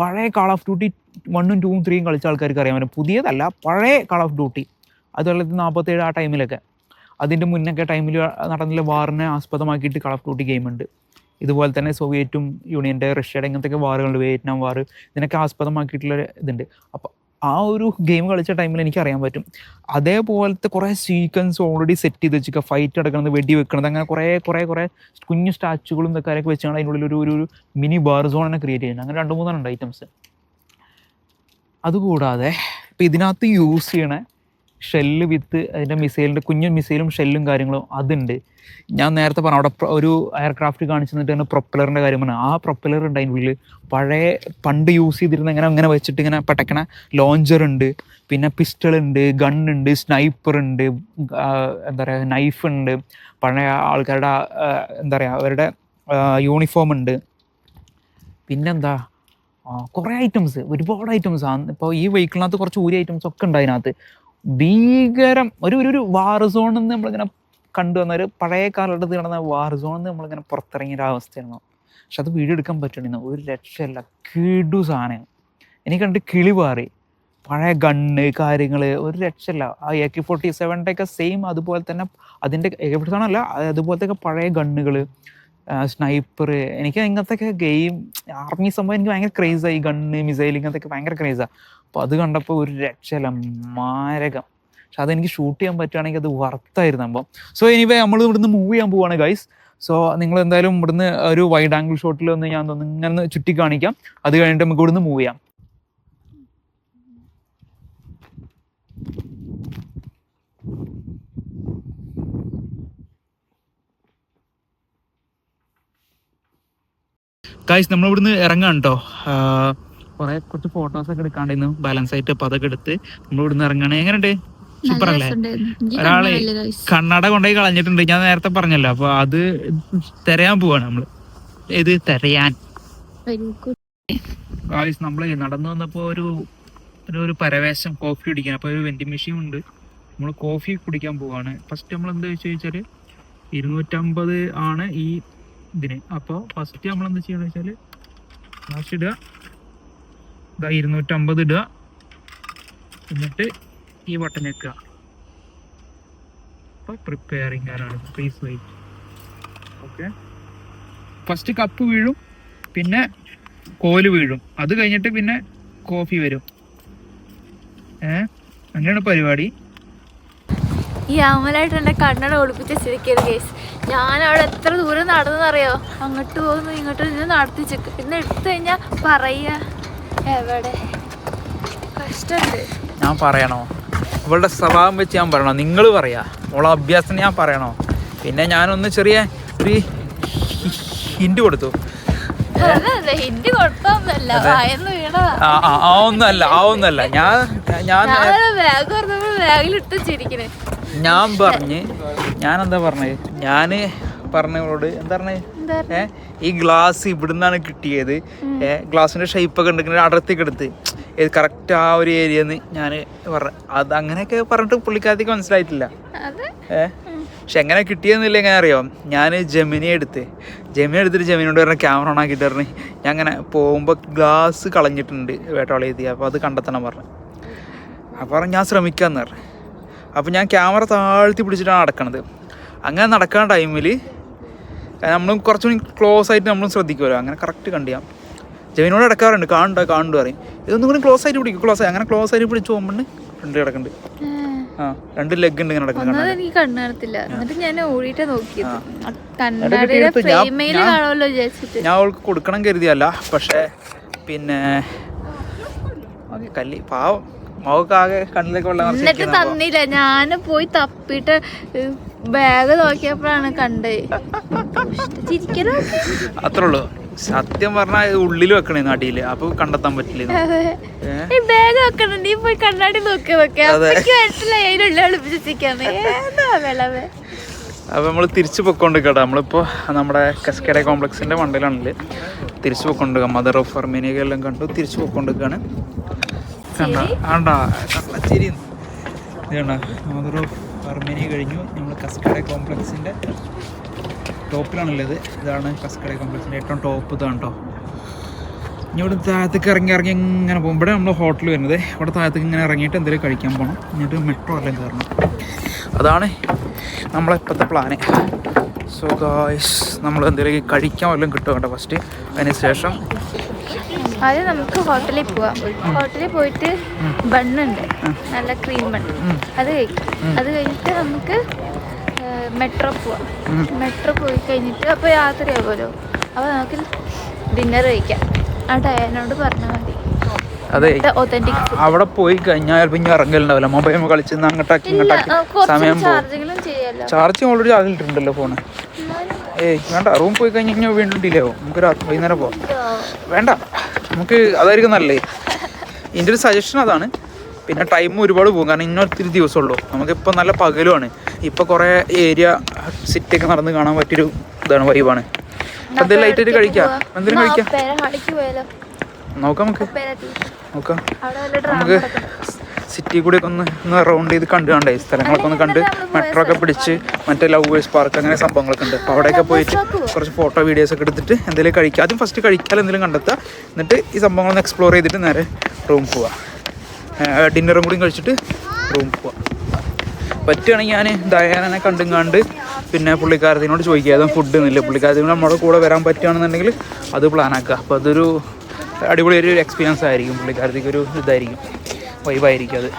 പഴയ കാൾ ഓഫ് ഡ്യൂട്ടി 1ഉം 2ഉം 3ഉം കളിച്ച ആൾക്കാർക്ക് അറിയാൻ പറ്റും. പുതിയതല്ല, പഴയ കാൾ ഓഫ് ഡ്യൂട്ടി 1947 ആ ടൈമിലൊക്കെ, അതിൻ്റെ മുന്നൊക്കെ ടൈമിൽ നടന്നില്ല വാറിനെ ആസ്പദമാക്കിയിട്ട് കാൾ ഓഫ് ഡ്യൂട്ടി ഗെയിമുണ്ട്. ഇതുപോലെ തന്നെ സോവിയറ്റും യൂണിയൻ്റെ റഷ്യയുടെ ഇങ്ങനത്തെയൊക്കെ വാറുകളുണ്ട്, വിയറ്റ്നാം വാർ, ഇതിനൊക്കെ ആസ്പദമാക്കിയിട്ടുള്ള ഇതുണ്ട്. അപ്പോൾ ആ ഒരു ഗെയിം കളിച്ച ടൈമിൽ എനിക്കറിയാൻ പറ്റും അതേപോലത്തെ കുറേ സീക്വൻസ് ഓൾറെഡി സെറ്റ് ചെയ്ത് വെച്ചിട്ട് ഫൈറ്റ് അടക്കണത്, വെടി വെക്കണത്, അങ്ങനെ കുറേ കുഞ്ഞു സ്റ്റാച്ചുകളും ഇതൊക്കെ വെച്ചാണ് അതിനുള്ളിൽ ഒരു മിനി ബാർ സോൺ തന്നെ ക്രിയേറ്റ് ചെയ്യുന്നത്. അങ്ങനെ 2-3 ഉണ്ട് ഐറ്റംസ്. അതുകൂടാതെ ഇപ്പം ഇതിനകത്ത് യൂസ് ചെയ്യണ ഷെല്ല് വിത്ത് അതിൻ്റെ മിസൈലിൻ്റെ കുഞ്ഞു മിസൈലും ഷെല്ലും കാര്യങ്ങളും അതുണ്ട്. ഞാൻ നേരത്തെ പറഞ്ഞു അവിടെ ഒരു എയർക്രാഫ്റ്റ് കാണിച്ചു തന്നിട്ട് തന്നെ പ്രൊപ്പലറിൻ്റെ കാര്യം പറഞ്ഞു. ആ പ്രൊപ്പലർ ഉണ്ട് അതിൻ്റെ ഉള്ളിൽ. പണ്ട് യൂസ് ചെയ്തിരുന്ന ഇങ്ങനെ വെച്ചിട്ട് ഇങ്ങനെ പെട്ടക്കണ ലോഞ്ചറുണ്ട്, പിന്നെ പിസ്റ്റളുണ്ട്, ഗണ്ണുണ്ട്, സ്നൈപ്പറുണ്ട്, എന്താ പറയുക നൈഫ് ഉണ്ട്, പഴയ ആൾക്കാരുടെ എന്താ പറയുക അവരുടെ യൂണിഫോം ഉണ്ട്. പിന്നെന്താ കുറേ ഐറ്റംസ്, ഒരുപാട് ഐറ്റംസ് ആണ്. ഇപ്പോൾ ഈ വെഹിക്കിളിനകത്ത് കുറച്ച് ഊരി ഐറ്റംസ് ഒക്കെ ഉണ്ട് അതിനകത്ത്. ഭീകരം ഒരു വാർ സോണിൽ നിന്ന് നമ്മളിങ്ങനെ കണ്ടുവന്ന ഒരു പഴയ കാലഘട്ടത്തിൽ നടന്ന വാർ സോണിൽ നിന്ന് നമ്മളിങ്ങനെ പുറത്തിറങ്ങിയ ഒരു അവസ്ഥയാണ്. പക്ഷെ അത് വീഡിയോ എടുക്കാൻ പറ്റണില്ല, ഒരു രക്ഷയല്ല, കിടു സാധനം. എനിക്ക് കണ്ടിട്ട് കിളി പാറി. പഴയ ഗണ്ണ് കാര്യങ്ങൾ ഒരു രക്ഷയല്ല. ആ AK-47 ഒക്കെ സെയിം അതുപോലെ തന്നെ അതിൻ്റെ AK-47 അല്ല, അതുപോലത്തെ പഴയ ഗണ്ണുകൾ, സ്നൈപ്പർ. എനിക്ക് ഇങ്ങനത്തെ ഗെയിം ആർമി സംഭവം എനിക്ക് ഭയങ്കര ക്രേസായി. ഗണ്ണ്, മിസൈൽ ഇങ്ങനത്തെ ഭയങ്കര ക്രേസാണ്. അപ്പോൾ അത് കണ്ടപ്പോൾ ഒരു രക്ഷയില്ല, മാരകം. പക്ഷെ അതെനിക്ക് ഷൂട്ട് ചെയ്യാൻ പറ്റുകയാണെങ്കിൽ അത് വർത്തായിരുന്നു സംഭവം. സോ എനിവേ നമ്മൾ ഇവിടുന്ന് മൂവ് ചെയ്യാൻ പോവാണ് ഗൈസ്. സോ നിങ്ങൾ എന്തായാലും ഇവിടുന്ന് ഒരു വൈഡ് ആംഗിൾ ഷോട്ടിൽ ഒന്ന് ഞാൻ ഇങ്ങനെ ചുറ്റി കാണിക്കാം. അത് കഴിഞ്ഞിട്ട് നമുക്ക് ഇവിടുന്ന് മൂവ് ചെയ്യാം. ഗൈസ് നമ്മൾ ഇവിടുന്ന് ഇറങ്ങാൻ കേട്ടോ. കുറച്ച് ഫോട്ടോസൊക്കെ എടുക്കാണ്ടായിരുന്നു ബാലൻസ് ആയിട്ട്. അപ്പോൾ അതൊക്കെ എടുത്ത് നമ്മൾ ഇവിടുന്ന് ഇറങ്ങാണ്. എങ്ങനെയുണ്ട്? സൂപ്പർ അല്ലേ? ഒരാളെ കണ്ണട കൊണ്ടുപോയി കളഞ്ഞിട്ടുണ്ട്, ഞാൻ നേരത്തെ പറഞ്ഞല്ലോ. അപ്പോൾ അത് തിരയാൻ പോവാണ് നമ്മൾ. ഇത് തിരയാൻ ഗൈസ് നമ്മൾ നടന്നു വന്നപ്പോൾ ഒരു പരവേശം കോഫി കുടിക്കാൻ. അപ്പോൾ ഒരു വെൻഡിങ് മെഷീൻ ഉണ്ട്, നമ്മൾ കോഫി കുടിക്കാൻ പോവാണ്. ഫസ്റ്റ് നമ്മൾ എന്താ വെച്ച് കഴിഞ്ഞാൽ 250 ആണ് ഈ ഇതിന്. അപ്പോൾ ഫസ്റ്റ് നമ്മളെന്താ ചെയ്യുന്നത് വെച്ചാൽ കാശ് ഇടുക, 250 ഇടുക, എന്നിട്ട് ഈ ബട്ടൺ വെക്കുക. അപ്പോൾ പ്രിപ്പയറിങ് ആരാണ്, please wait. Okay, first cup വീഴും, പിന്നെ കോല് വീഴും, അത് കഴിഞ്ഞിട്ട് പിന്നെ കോഫി വരും. അങ്ങനെയാണ് പരിപാടി. ഈ അമലായിട്ട് എൻ്റെ കണ്ണട ഒളിപ്പിച്ച സ്ഥിതിക്കരുത് കേസ്. ഞാനവിടെ എത്ര ദൂരം നടന്നറിയോ, അങ്ങോട്ട് പോകുന്നു ഇങ്ങോട്ട് ഇത് നടത്തിച്ചേക്ക്, പിന്നെ എടുത്തു കഴിഞ്ഞാൽ പറയാ എവിടെ കഷ്ടമുണ്ട്. ഞാൻ പറയണോ? ഇവളുടെ സ്വഭാവം വെച്ച് ഞാൻ പറയണോ? നിങ്ങൾ പറയാ അവളെ അഭ്യാസം ഞാൻ പറയണോ? പിന്നെ ഞാനൊന്ന് ചെറിയ ഒരു ഹിന്റ് കൊടുത്തു. ഹിന്റ് കൊടുത്തൊന്നല്ല, ഭയന്ന് വീണതാ. ഒന്നല്ല ഞാൻ ബാഗ് പറഞ്ഞപ്പോൾ ബാഗിലിട്ട് ചിരിക്കണേ. ഞാനെന്താ പറഞ്ഞത്? ഞാന് പറഞ്ഞവളോട് എന്താ പറഞ്ഞത്, ഈ ഗ്ലാസ് ഇവിടുന്നാണ് കിട്ടിയത്, ഗ്ലാസിന്റെ ഷേപ്പൊക്കെ ഉണ്ടെങ്കിൽ അടർത്തിക്ക് എടുത്ത് കറക്റ്റ് ആ ഒരു ഏരിയന്ന് ഞാൻ പറഞ്ഞു. അത് അങ്ങനെയൊക്കെ പറഞ്ഞിട്ട് പുള്ളിക്കാരത്തേക്ക് മനസ്സിലായിട്ടില്ല. പക്ഷെ എങ്ങനെ കിട്ടിയെന്നില്ല, എങ്ങനെ അറിയോ? ഞാൻ ജെമിനി എടുത്തിട്ട് ജെമിനിയോട് പറഞ്ഞ ക്യാമറ ഓൺ ആക്കിയിട്ട് പറഞ്ഞ് ഞാൻ അങ്ങനെ പോകുമ്പോൾ ഗ്ലാസ് കളഞ്ഞിട്ടുണ്ട് വേട്ടോളം എഴുതി, അപ്പോൾ അത് കണ്ടെത്തണം പറഞ്ഞു. അപ്പോൾ ഞാൻ ശ്രമിക്കാമെന്ന് പറഞ്ഞു. അപ്പോൾ ഞാൻ ക്യാമറ താഴ്ത്തി പിടിച്ചിട്ടാണ് നടക്കണത്. അങ്ങനെ നടക്കുന്ന ടൈമിൽ നമ്മൾ കുറച്ചുകൂടി ക്ലോസ് ആയിട്ട് നമ്മൾ ശ്രദ്ധിക്കുമല്ലോ, അങ്ങനെ കറക്റ്റ് കണ്ടിയാം. ജെവിനോട് ഇടക്കാറുണ്ട് കാണുന്നുണ്ട് പറയും, ഇതൊന്നും കൂടി ക്ലോസ് ആയിട്ട് പിടിക്കും, അങ്ങനെ ക്ലോസ് ആയിട്ട് പിടിച്ച് പോകുമ്പോൾ ഫ്രണ്ട് കിടക്കുന്നുണ്ട്. ആ 2 ലെഗ് ഉണ്ട് ഇങ്ങനെ നടക്കുന്നത്. എനിക്ക് കണ്ണ് കാണത്തില്ല, എന്നിട്ട് ഞാൻ ഓടിയിട്ട് നോക്കിയത് കണ്ണാടിയുടെ ഫ്രെയിമിൽ കാണുമല്ലോ വിചാരിച്ചിട്ട്. ഞാൻ അവൾക്ക് കൊടുക്കണം കരുതിയല്ല, പക്ഷേ പിന്നെ കല്ലി പാവം മോക്കാകെ കണ്ണിലേക്ക് വെള്ളം എന്നിട്ട് തന്നില്ല. ഞാൻ പോയി തപ്പിട്ട് ബാഗ് നോക്കിയപ്പോഴാണ് കണ്ടത്. അത്രേ ഉള്ളൂ. സത്യം പറഞ്ഞാൽ ഉള്ളിൽ വെക്കണേ നാട്ടില്, അപ്പൊ കണ്ടെത്താൻ പറ്റില്ല. ബാഗ് വെക്കണം, നീ പോയി കണ്ണാടി അപ്പൊ നമ്മള് തിരിച്ചു പൊക്കോണ്ട് കേട്ടോ. നമ്മളിപ്പോ നമ്മുടെ കസ്കേഡ കോംപ്ലക്സിന്റെ മണ്ടയിലാണല്ലേ തിരിച്ചു പൊക്കോണ്ട്. മദർ ഓഫ് അർമേനിയ എല്ലാം കണ്ടു തിരിച്ചു പൊക്കോണ്ടിരിക്കാണ്. കണ്ടച്ചിരി മദർ ഓഫ് അർമേനിയ കഴിഞ്ഞു. നമ്മൾ കസ്കേഡ കോംപ്ലക്സിന്റെ ടോപ്പിലാണുള്ളത്. ഇതാണ് കസ്കേഡ കോംപ്ലക്സിന്റെ ഏറ്റവും ടോപ്പ് ഇതാണ് കേട്ടോ. ഇനി ഇവിടെ താഴത്തേക്ക് ഇറങ്ങി ഇങ്ങനെ പോകും. ഇവിടെ നമ്മൾ ഹോട്ടൽ വരുന്നത്. ഇവിടെ താഴത്തേക്ക് ഇങ്ങനെ ഇറങ്ങിയിട്ട് എന്തെങ്കിലും കഴിക്കാൻ പോകണം, എന്നിട്ട് മെട്രോ എല്ലാം കയറണം. അതാണ് നമ്മളിപ്പോഴത്തെ പ്ലാന്. സോ ഗായ്സ്, നമ്മൾ എന്തെങ്കിലും കഴിക്കാൻ വല്ലതും കിട്ടും കേട്ടോ ഫസ്റ്റ്. അതിന് ശേഷം ആദ്യം നമുക്ക് ഹോട്ടലിൽ പോവാം. ഹോട്ടലിൽ പോയിട്ട് ബണ്ണുണ്ട്, നല്ല ക്രീം ബണ്ണ്, അത് കഴിക്കും. അത് കഴിഞ്ഞിട്ട് നമുക്ക് മെട്രോ പോവാം. മെട്രോ പോയി കഴിഞ്ഞിട്ട് അപ്പോൾ യാത്രയാവുമല്ലോ, അപ്പോൾ നമുക്ക് ഡിന്നർ കഴിക്കാം. ആ ഡയനോട് പറഞ്ഞാൽ മതി. അതെ, അവിടെ പോയി കഴിഞ്ഞാൽ പിന്നെ ഇറങ്ങലുണ്ടാവില്ല. മൊബൈൽ കളിച്ച് അങ്ങോട്ടാക്കി ഇങ്ങോട്ടാക്കി സമയം ചാർജിങ് ഓൾറെഡി ആകിട്ടുണ്ടല്ലോ ഫോണ്. വേണ്ട, റൂം പോയി കഴിഞ്ഞാൽ വീണ്ടും ഡിലേ ആവും. നമുക്ക് വൈകുന്നേരം പോവാം. വേണ്ട, നമുക്ക് അതായിരിക്കും നല്ലത്. ഇതിൻ്റെ ഒരു സജഷൻ അതാണ്. പിന്നെ ടൈം ഒരുപാട് പോകും, കാരണം ഇന്നൊത്തിരി ദിവസമുള്ളൂ. നമുക്കിപ്പോൾ നല്ല പകലുമാണ്. ഇപ്പോൾ കുറേ ഏരിയ സിറ്റിയൊക്കെ നടന്ന് കാണാൻ പറ്റിയൊരു ഇതാണ്, വൈബാണ്. എന്തെങ്കിലും ലൈറ്റായിട്ട് കഴിക്കാം, എന്തെങ്കിലും കഴിക്കാം. നോക്കാം നമുക്ക് സിറ്റി കൂടെ ഒക്കെ ഒന്ന് റൗണ്ട് ചെയ്ത് കണ്ടേ സ്ഥലങ്ങളൊക്കെ ഒന്ന് കണ്ട് മെട്രോ ഒക്കെ പിടിച്ച് മറ്റേ ലവേഴ്സ് പാർക്ക് അങ്ങനെ സംഭവങ്ങളൊക്കെ ഉണ്ട്. അപ്പോൾ അവിടെയൊക്കെ പോയിട്ട് കുറച്ച് ഫോട്ടോ വീഡിയോസ് ഒക്കെ എടുത്തിട്ട് എന്തെങ്കിലും കഴിക്കുക. ആദ്യം ഫസ്റ്റ് കഴിക്കാൻ എന്തെങ്കിലും കണ്ടെത്തുക, എന്നിട്ട് ഈ സംഭവങ്ങളൊന്ന് എക്സ്പ്ലോർ ചെയ്തിട്ട് നേരെ റൂം പോവാം. ഡിന്നറും കൂടി കഴിച്ചിട്ട് റൂം പോവാം. പറ്റുകയാണെങ്കിൽ ഞാൻ ദയാനെ കണ്ടുങ്ങാണ്ട് പിന്നെ പുള്ളിക്കാരത്തിനോട് ചോദിക്കുക ഏതും ഫുഡ് എന്നില്ല. പുള്ളിക്കാരത്തിനോട് നമ്മുടെ കൂടെ വരാൻ പറ്റുകയാണെന്നുണ്ടെങ്കിൽ അത് പ്ലാനാക്കുക. അപ്പോൾ അതൊരു അടിപൊളി ഒരു എക്സ്പീരിയൻസ് ആയിരിക്കും. പുള്ളിക്കാരത്തേക്ക് ഒരു ഇതായിരിക്കും, വൈബായിരിക്കും അത്.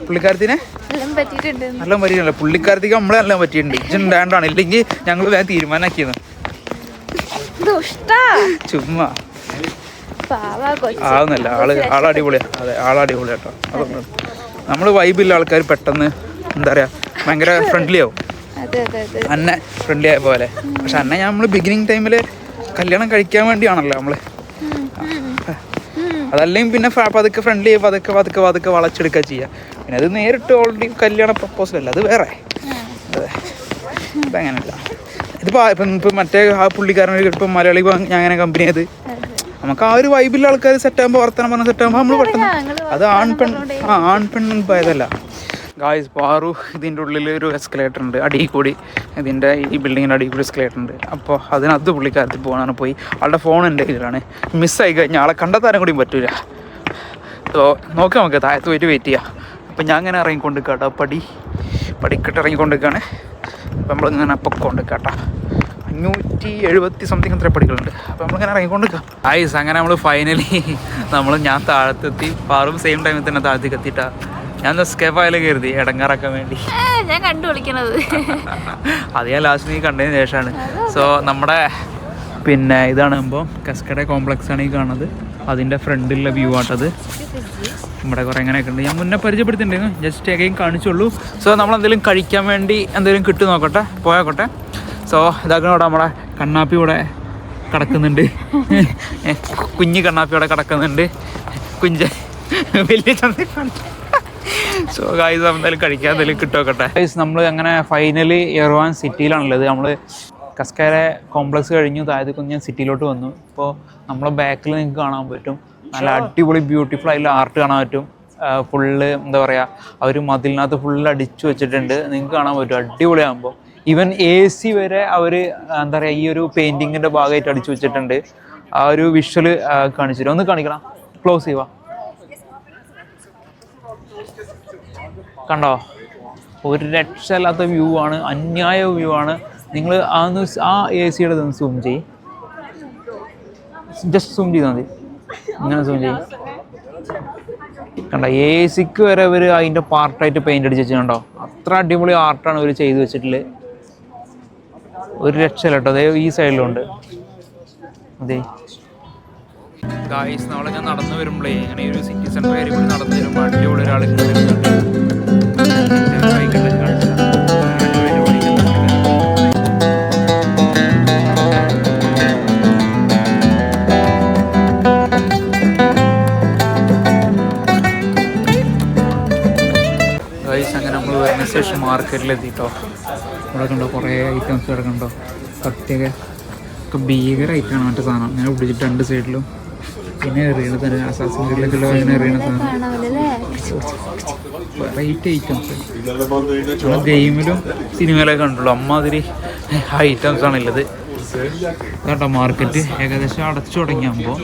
പുള്ളിക്കാരത്തിനെ എല്ലാം പറ്റിയിട്ടുണ്ട്. പുള്ളിക്കാരത്തേക്ക് നമ്മളെ എല്ലാം പറ്റിയിട്ടുണ്ട്. ഇതുണ്ടാണ്ടാണ്, ഇല്ലെങ്കിൽ ഞങ്ങൾ വേഗം തീരുമാനമാക്കിയത്. ചുമ്മാ ആവുന്നല്ല, ആളടിപൊളിയാ. അതെ, ആളടിപൊളിയാ കേട്ടോ. അതൊന്നും നമ്മൾ വൈബില്ല ആൾക്കാർ പെട്ടെന്ന് എന്താ പറയുക ഭയങ്കര ഫ്രണ്ട്ലി ആവും. അന്നെ ഫ്രണ്ട്ലി ആയ പോലെ. പക്ഷെ അന്നെ നമ്മൾ ബിഗിനിങ് ടൈമിൽ കല്യാണം കഴിക്കാൻ വേണ്ടിയാണല്ലോ നമ്മൾ. അതല്ലെങ്കിൽ പിന്നെ പതുക്കെ ഫ്രണ്ട്ലി പതുക്കെ വളച്ചെടുക്കുക ചെയ്യുക. പിന്നെ അത് നേരിട്ട് ഓൾറെഡി കല്യാണ പ്രപ്പോസലല്ല, അത് വേറെ. അതെ, ഇതങ്ങനല്ല. ഇതിപ്പോൾ മറ്റേ ആ പുള്ളിക്കാരൻ ഇപ്പം മലയാളി ഞാൻ അങ്ങനെ കമ്പനി ആയത്. നമുക്ക് ആ ഒരു വൈബിലുള്ള ആൾക്കാർ സെറ്റാകുമ്പോൾ വർത്തനം പറഞ്ഞാൽ സെറ്റാകുമ്പോൾ നമ്മൾ പെട്ടെന്ന് അത് ആൺ പെൺ പോയതല്ല. ഗായ്സ്, പാറു ഇതിൻ്റെ ഉള്ളിൽ ഒരു എസ്കലേറ്റർ ഉണ്ട്, അടിയിൽ കൂടി ഇതിൻ്റെ ഈ ബിൽഡിങ്ങിൻ്റെ അടിയിൽ കൂടി എസ്കലേറ്റർ ഉണ്ട്. അപ്പോൾ അതിനകത്ത് പുള്ളിക്കാരത്തിൽ പോകാനാണ് പോയി. ആളുടെ ഫോൺ എൻ്റെ കയ്യിലാണ്. മിസ്സായി കഴിഞ്ഞാൽ ആളെ കണ്ടെത്താനും കൂടിയും പറ്റില്ല. സോ നോക്കാം, നമുക്ക് താഴത്ത് പോയിട്ട് വെയിറ്റ് ചെയ്യാം. അപ്പോൾ ഞാൻ ഇങ്ങനെ ഇറങ്ങിക്കൊണ്ടിരിക്കാം കേട്ടോ, പടിക്കെട്ട് ഇറങ്ങിക്കൊണ്ടിരിക്കുകയാണ്. അപ്പോൾ നമ്മളിങ്ങനെ പൊക്കോണ്ടിരിക്കാം കേട്ടോ. 570 സംതിങ് അത്ര പടികളുണ്ട്. അപ്പോൾ നമ്മളിങ്ങനെ ഇറങ്ങിക്കൊണ്ടിരിക്കാം. ഗായ്സ്, അങ്ങനെ നമ്മൾ ഫൈനലി ഞാൻ താഴത്തെത്തി. പാറും സെയിം ടൈമിൽ തന്നെ താഴത്തേക്ക് എത്തിയിട്ടാ. ഞാൻ സ്കേപ്പായാലും കരുതി ഇടങ്ങാറാക്കാൻ വേണ്ടി ഞാൻ കണ്ടു വിളിക്കണത്. അത് ഞാൻ ലാസ്റ്റ് നീ കണ്ടതിന് ശേഷമാണ്. സോ നമ്മുടെ പിന്നെ ഇതാണ് ഇപ്പോൾ കസ്കേഡ കോംപ്ലക്സ് ആണ് ഈ കാണുന്നത്. അതിൻ്റെ ഫ്രണ്ടിലുള്ള വ്യൂ ആട്ടത്. ഇവിടെ കുറേ എങ്ങനെയൊക്കെ ഉണ്ട്. ഞാൻ മുന്നേ പരിചയപ്പെടുത്തിയിട്ടുണ്ടായിരുന്നു, ജസ്റ്റ് അഗൈൻ കാണിച്ചുള്ളൂ. സോ നമ്മളെന്തെങ്കിലും കഴിക്കാൻ വേണ്ടി എന്തെങ്കിലും കിട്ടും നോക്കട്ടെ, പോയാക്കോട്ടെ. സോ ഇതാക്കണ ഇവിടെ നമ്മളെ കണ്ണാപ്പി ഇവിടെ കിടക്കുന്നുണ്ട്. കുഞ്ഞ് കണ്ണാപ്പി ഇവിടെ കിടക്കുന്നുണ്ട്. വലിയ ചന്ത. സോ ഗായ്സ്, എന്തായാലും കഴിക്കാൻ എന്തെങ്കിലും കിട്ടുമോക്കട്ടെ. ഗായ്സ്, നമ്മൾ അങ്ങനെ ഫൈനലി എർവാൻ സിറ്റിയിലാണുള്ളത്. നമ്മൾ കസ്കേഡ കോംപ്ലക്സ് കഴിഞ്ഞു താഴത്തേക്ക് ഞാൻ സിറ്റിയിലോട്ട് വന്നു. ഇപ്പോൾ നമ്മളെ ബാക്കിൽ നിങ്ങൾക്ക് കാണാൻ പറ്റും നല്ല അടിപൊളി ബ്യൂട്ടിഫുൾ ആയിട്ടുള്ള ആർട്ട് കാണാൻ പറ്റും. ഫുള്ള് എന്താ പറയുക, അവർ മതിലിനകത്ത് ഫുള്ള് അടിച്ചു വെച്ചിട്ടുണ്ട്, നിങ്ങൾക്ക് കാണാൻ പറ്റും. അടിപൊളിയാകുമ്പോൾ ഈവൻ AC വരെ അവർ എന്താ പറയുക ഈ ഒരു പെയിൻറ്റിങ്ങിൻ്റെ ഭാഗമായിട്ട് അടിച്ചു വെച്ചിട്ടുണ്ട്. ആ ഒരു വിഷ്വൽ കാണിച്ചിട്ട് ഒന്ന് കാണിക്കണം, ക്ലോസ് ചെയ്യുക. കണ്ടോ, ഒരു രക്ഷയില്ലാത്ത വ്യൂ ആണ്, അന്യായ വ്യൂ ആണ്. നിങ്ങൾ ആ എ സിയുടെ ഒന്ന് സൂം ചെയ്യും, ജസ്റ്റ് സൂം ചെയ്താൽ മതി, ഇങ്ങനെ സൂം ചെയ്യും. കണ്ടോ എ സിക്ക് വരെ അവർ അതിൻ്റെ പാർട്ടായിട്ട് പെയിൻ്റ് അടിച്ച് വെച്ചിട്ടുണ്ടോ. അത്ര അടിപൊളി ആർട്ടാണ് അവർ ചെയ്ത് വെച്ചിട്ടുള്ളത്. ഒരു രക്ഷയില്ല കേട്ടോ. അതേ ഈ സൈഡിലുണ്ട്. അതെ ഗായ്സ്, നാളെ ഞാൻ നടന്നു വരുമ്പോഴേ ഇങ്ങനെ ഒരു സിറ്റി സെൻറ്റർ ഏരിയ കൂടി നടന്നു വരുമ്പോൾ അടിപൊളി ഒരാൾ ഗായ്സ്. അങ്ങനെ നമ്മൾ വരുന്ന ശേഷം മാർക്കറ്റിലെത്തിട്ടോ. ഇവിടെ കണ്ടോ കുറേ ഐറ്റംസ് കിടക്കണ്ടോ. കത്തിയൊക്കെ ഒക്കെ ഭീകര ഐറ്റമാണ് മറ്റേ സാധനം. അങ്ങനെ പിടിച്ചിട്ട് രണ്ട് സൈഡിലും പിന്നെ എറിയണ തന്നെ അസാസിൻ ക്രീഡിലൊക്കെ അങ്ങനെ എറിയണ സാധനം. വെറൈറ്റി ഐറ്റംസ് നമ്മൾ ഗെയിമിലും സിനിമയിലൊക്കെ കണ്ടുള്ളൂ. അമ്മാതിരി ഐറ്റംസ് ആണുള്ളത് കേട്ടോ. മാർക്കറ്റ് ഏകദേശം അടച്ചു തുടങ്ങിയാകുമ്പോൾ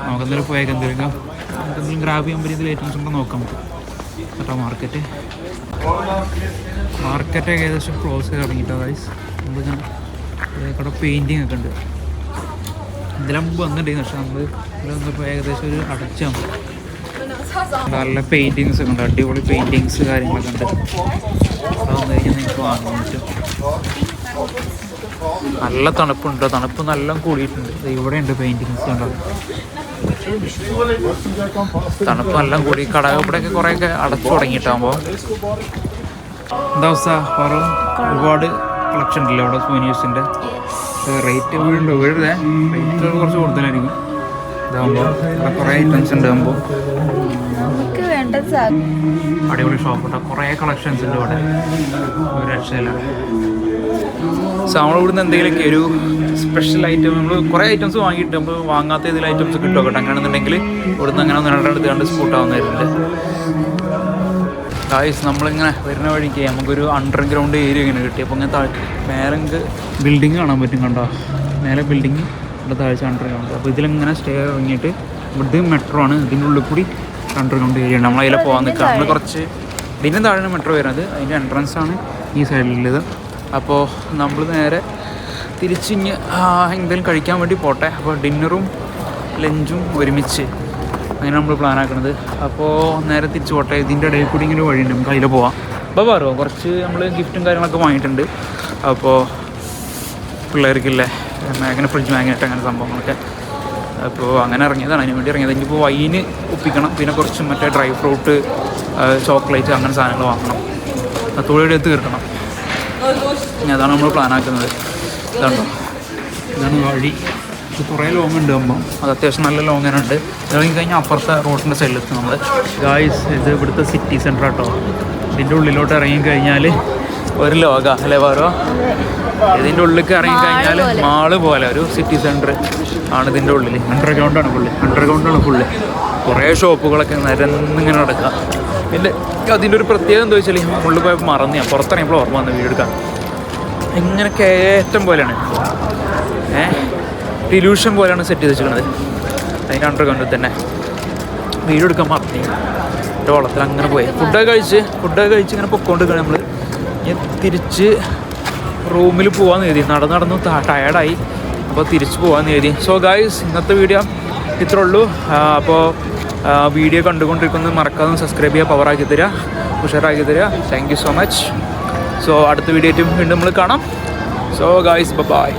നമുക്കെന്തെങ്കിലും പോയേക്ക് എന്തെങ്കിലും ഗ്രാബ് ചെയ്യാൻ പറ്റിയ ഐറ്റംസ് ഉണ്ടോ നോക്കാം കേട്ടോ. മാർക്കറ്റ് ഏകദേശം ക്ലോസ് ചെയ്ത് തുടങ്ങിയിട്ടോ ഗൈസ്. നമ്മളിങ്ങനെ ഇവിടെ പെയിൻറ്റിങ് ഒക്കെ ഉണ്ട്. ഇതിലും മുമ്പ് വന്നിട്ടുണ്ടെങ്കിൽ പക്ഷേ നമ്മൾ ഇതിൽ വന്നപ്പോൾ ഏകദേശം ഒരു അടച്ചാകും. നല്ല പെയിൻറ്റിങ്സ് ഒക്കെ ഉണ്ട്, അടിപൊളി പെയിൻറ്റിങ്സ് കാര്യങ്ങളൊക്കെ ഉണ്ട്. അവിടെ വന്നു കഴിഞ്ഞാൽ നിങ്ങൾക്ക് വാങ്ങാൻ പറ്റും. നല്ല തണുപ്പുണ്ട്, തണുപ്പ് നല്ല കൂടിയിട്ടുണ്ട്. ഇവിടെ ഉണ്ട് പെയിൻറ്റിങ്സ് ഉണ്ടോ. തണുപ്പ് നല്ല കൂടി. കടകപ്പടയൊക്കെ കുറേയൊക്കെ അടച്ചു തുടങ്ങിയിട്ടാകുമ്പോൾ എന്താ അവസ്ഥ പറയും. ഒരുപാട് കളക്ഷൻ ഉണ്ടല്ലോ അവിടെ സോനിയേഴ്സിൻ്റെ. റേറ്റ് വീടുണ്ട്, വീഴുന്നത് റേറ്റ് കുറച്ച് കൂടുതലായിരിക്കും. ഇതാകുമ്പോൾ ഇവിടെ കുറേ ഐറ്റംസ് ഉണ്ടാകുമ്പോൾ അടിപൊളി ഷോപ്പ് ഉണ്ട്. കുറേ കളക്ഷൻസ് ഉണ്ട് ഇവിടെ, ഒരു രക്ഷയില്ല. സോ നമ്മളിവിടുന്ന് എന്തെങ്കിലുമൊക്കെ ഒരു സ്പെഷ്യൽ ഐറ്റം നമ്മൾ കുറേ ഐറ്റംസ് വാങ്ങിയിട്ട് നമ്മൾ വാങ്ങാത്ത ഇതിൽ ഐറ്റംസ് കിട്ടുമോ കേട്ടോ. അങ്ങനെയാണെന്നുണ്ടെങ്കിൽ ഇവിടുന്ന് അങ്ങനെ ഒന്ന് രണ്ടെടുത്ത് കണ്ട് സ്കൂട്ടാവുന്നതായിട്ടുണ്ട്. ഗായ്സ്, നമ്മളിങ്ങനെ വരുന്ന വഴിക്ക് നമുക്കൊരു അണ്ടർഗ്രൗണ്ട് ഏരിയ ഇങ്ങനെ കിട്ടി. അപ്പോൾ ഇങ്ങനെ മേലെ ബിൽഡിങ് കാണാൻ പറ്റും കണ്ടോ. മേലെ ബിൽഡിങ്, ഇവിടെ താഴ്ച അണ്ടർഗ്രൗണ്ട്. അപ്പോൾ ഇതിലിങ്ങനെ സ്റ്റേ ഇറങ്ങിയിട്ട് ഇവിടുത്തെ മെട്രോ ആണ്. ഇതിൻ്റെ ഉള്ളിൽ കൂടി അണ്ടർഗ്രൗണ്ട് ഏരിയ ഉണ്ട്. നമ്മളതിൽ പോകാൻ നിൽക്കാം. നമ്മൾ കുറച്ച് ഇതിൻ്റെ താഴെയാണ് മെട്രോ വരുന്നത്. അതിൻ്റെ എൻട്രൻസ് ആണ് ഈ സൈഡിലുള്ളത്. അപ്പോൾ നമ്മൾ നേരെ തിരിച്ചിഞ്ഞ് എന്തെങ്കിലും കഴിക്കാൻ വേണ്ടി പോട്ടെ. അപ്പോൾ ഡിന്നറും ലഞ്ചും ഒരുമിച്ച് അങ്ങനെ നമ്മൾ പ്ലാൻ ആക്കുന്നത്. അപ്പോൾ നേരെ തിരിച്ചു പോട്ടെ. ഇതിൻ്റെ ഇടയിൽ കൂടി ഇങ്ങനെ വഴിയുണ്ട്, നമുക്ക് അതിൽ പോവാം. അപ്പോൾ പറയോ കുറച്ച് നമ്മൾ ഗിഫ്റ്റും കാര്യങ്ങളൊക്കെ വാങ്ങിയിട്ടുണ്ട്. അപ്പോൾ പിള്ളേർക്കില്ലേ അങ്ങനെ ഫ്രിഡ്ജ് മാഗ്നറ്റ് അങ്ങനെ സംഭവങ്ങളൊക്കെ. അപ്പോൾ അങ്ങനെ ഇറങ്ങിയതാണ്, അതിന് വേണ്ടി ഇറങ്ങിയത്. ഇനിയിപ്പോൾ വൈന് ഒപ്പിക്കണം, പിന്നെ കുറച്ച് മറ്റേ ഡ്രൈ ഫ്രൂട്ട്, ചോക്ലേറ്റ് അങ്ങനെ സാധനങ്ങൾ വാങ്ങണം. തൊഴിലെടുത്ത് തീർക്കണം. അതാണ് നമ്മൾ പ്ലാൻ ആക്കുന്നത്. ഇതാണോ, ഇതാണ് വഴി. ഇത് കുറേ ലോങ് ഉണ്ട് ആകുമ്പോൾ, അത് അത്യാവശ്യം നല്ല ലോങ് തന്നെ ഉണ്ട്. ഇറങ്ങി കഴിഞ്ഞാൽ അപ്പുറത്തെ റോഡിൻ്റെ സൈഡിലെത്തും നമ്മൾ. ഗായ്സ്, ഇത് ഇവിടുത്തെ സിറ്റി സെൻറ്റർ കേട്ടോ. ഇതിൻ്റെ ഉള്ളിലോട്ട് ഇറങ്ങിക്കഴിഞ്ഞാൽ ഒരു ലോക അല്ലേ പറയോ. ഇതിൻ്റെ ഉള്ളിലേക്ക് ഇറങ്ങിക്കഴിഞ്ഞാൽ മാള് പോലെ ഒരു സിറ്റി സെൻറ്റർ ആണ് ഇതിൻ്റെ ഉള്ളിൽ. അണ്ടർഗ്രൗണ്ടാണ് ഫുള്ള്. കുറേ ഷോപ്പുകളൊക്കെ നിരന്നിങ്ങനെ നടക്കുക. പിന്നെ അതിൻ്റെ ഒരു പ്രത്യേകത എന്താ വെച്ചാൽ ഉള്ളിൽ പോയപ്പോൾ മറന്നു ഞാൻ. പുറത്തിറങ്ങിയപ്പോൾ ഓർമ്മ വന്ന് വീഡിയോ എടുക്കാം. ഇങ്ങനെ കയറ്റം പോലെയാണ്, ഡിലൂഷൻ പോലെയാണ് സെറ്റ് ചെയ്ത് വെച്ചിരിക്കുന്നത്. അതിൻ്റെ അണ്ടർഗ്രൗണ്ടിൽ തന്നെ വീഡിയോ എടുക്കാൻ മറന്നു. എൻ്റെ വള്ളത്തിൽ അങ്ങനെ പോയി ഫുഡൊക്കെ കഴിച്ച് ഇങ്ങനെ പൊക്കോണ്ടിരിക്കുകയാണ് നമ്മൾ. തിരിച്ച് റൂമിൽ പോകാമെന്ന് കരുതി. നടന്ന് ടയർഡായി, അപ്പോൾ തിരിച്ച് പോകാമെന്ന് കരുതി. സോ ഗായ്സ്, ഇന്നത്തെ വീഡിയോ ഇത്രേ ഉള്ളൂ. അപ്പോൾ വീഡിയോ കണ്ടുകൊണ്ടിരിക്കുന്നത് മറക്കാതെ സബ്സ്ക്രൈബ് ചെയ്യുക, പവറാക്കി തരിക, ഉഷാറാക്കി തരിക. Thank you so much. So അടുത്ത വീഡിയോ വീണ്ടും നമ്മൾ കാണാം. So guys, by.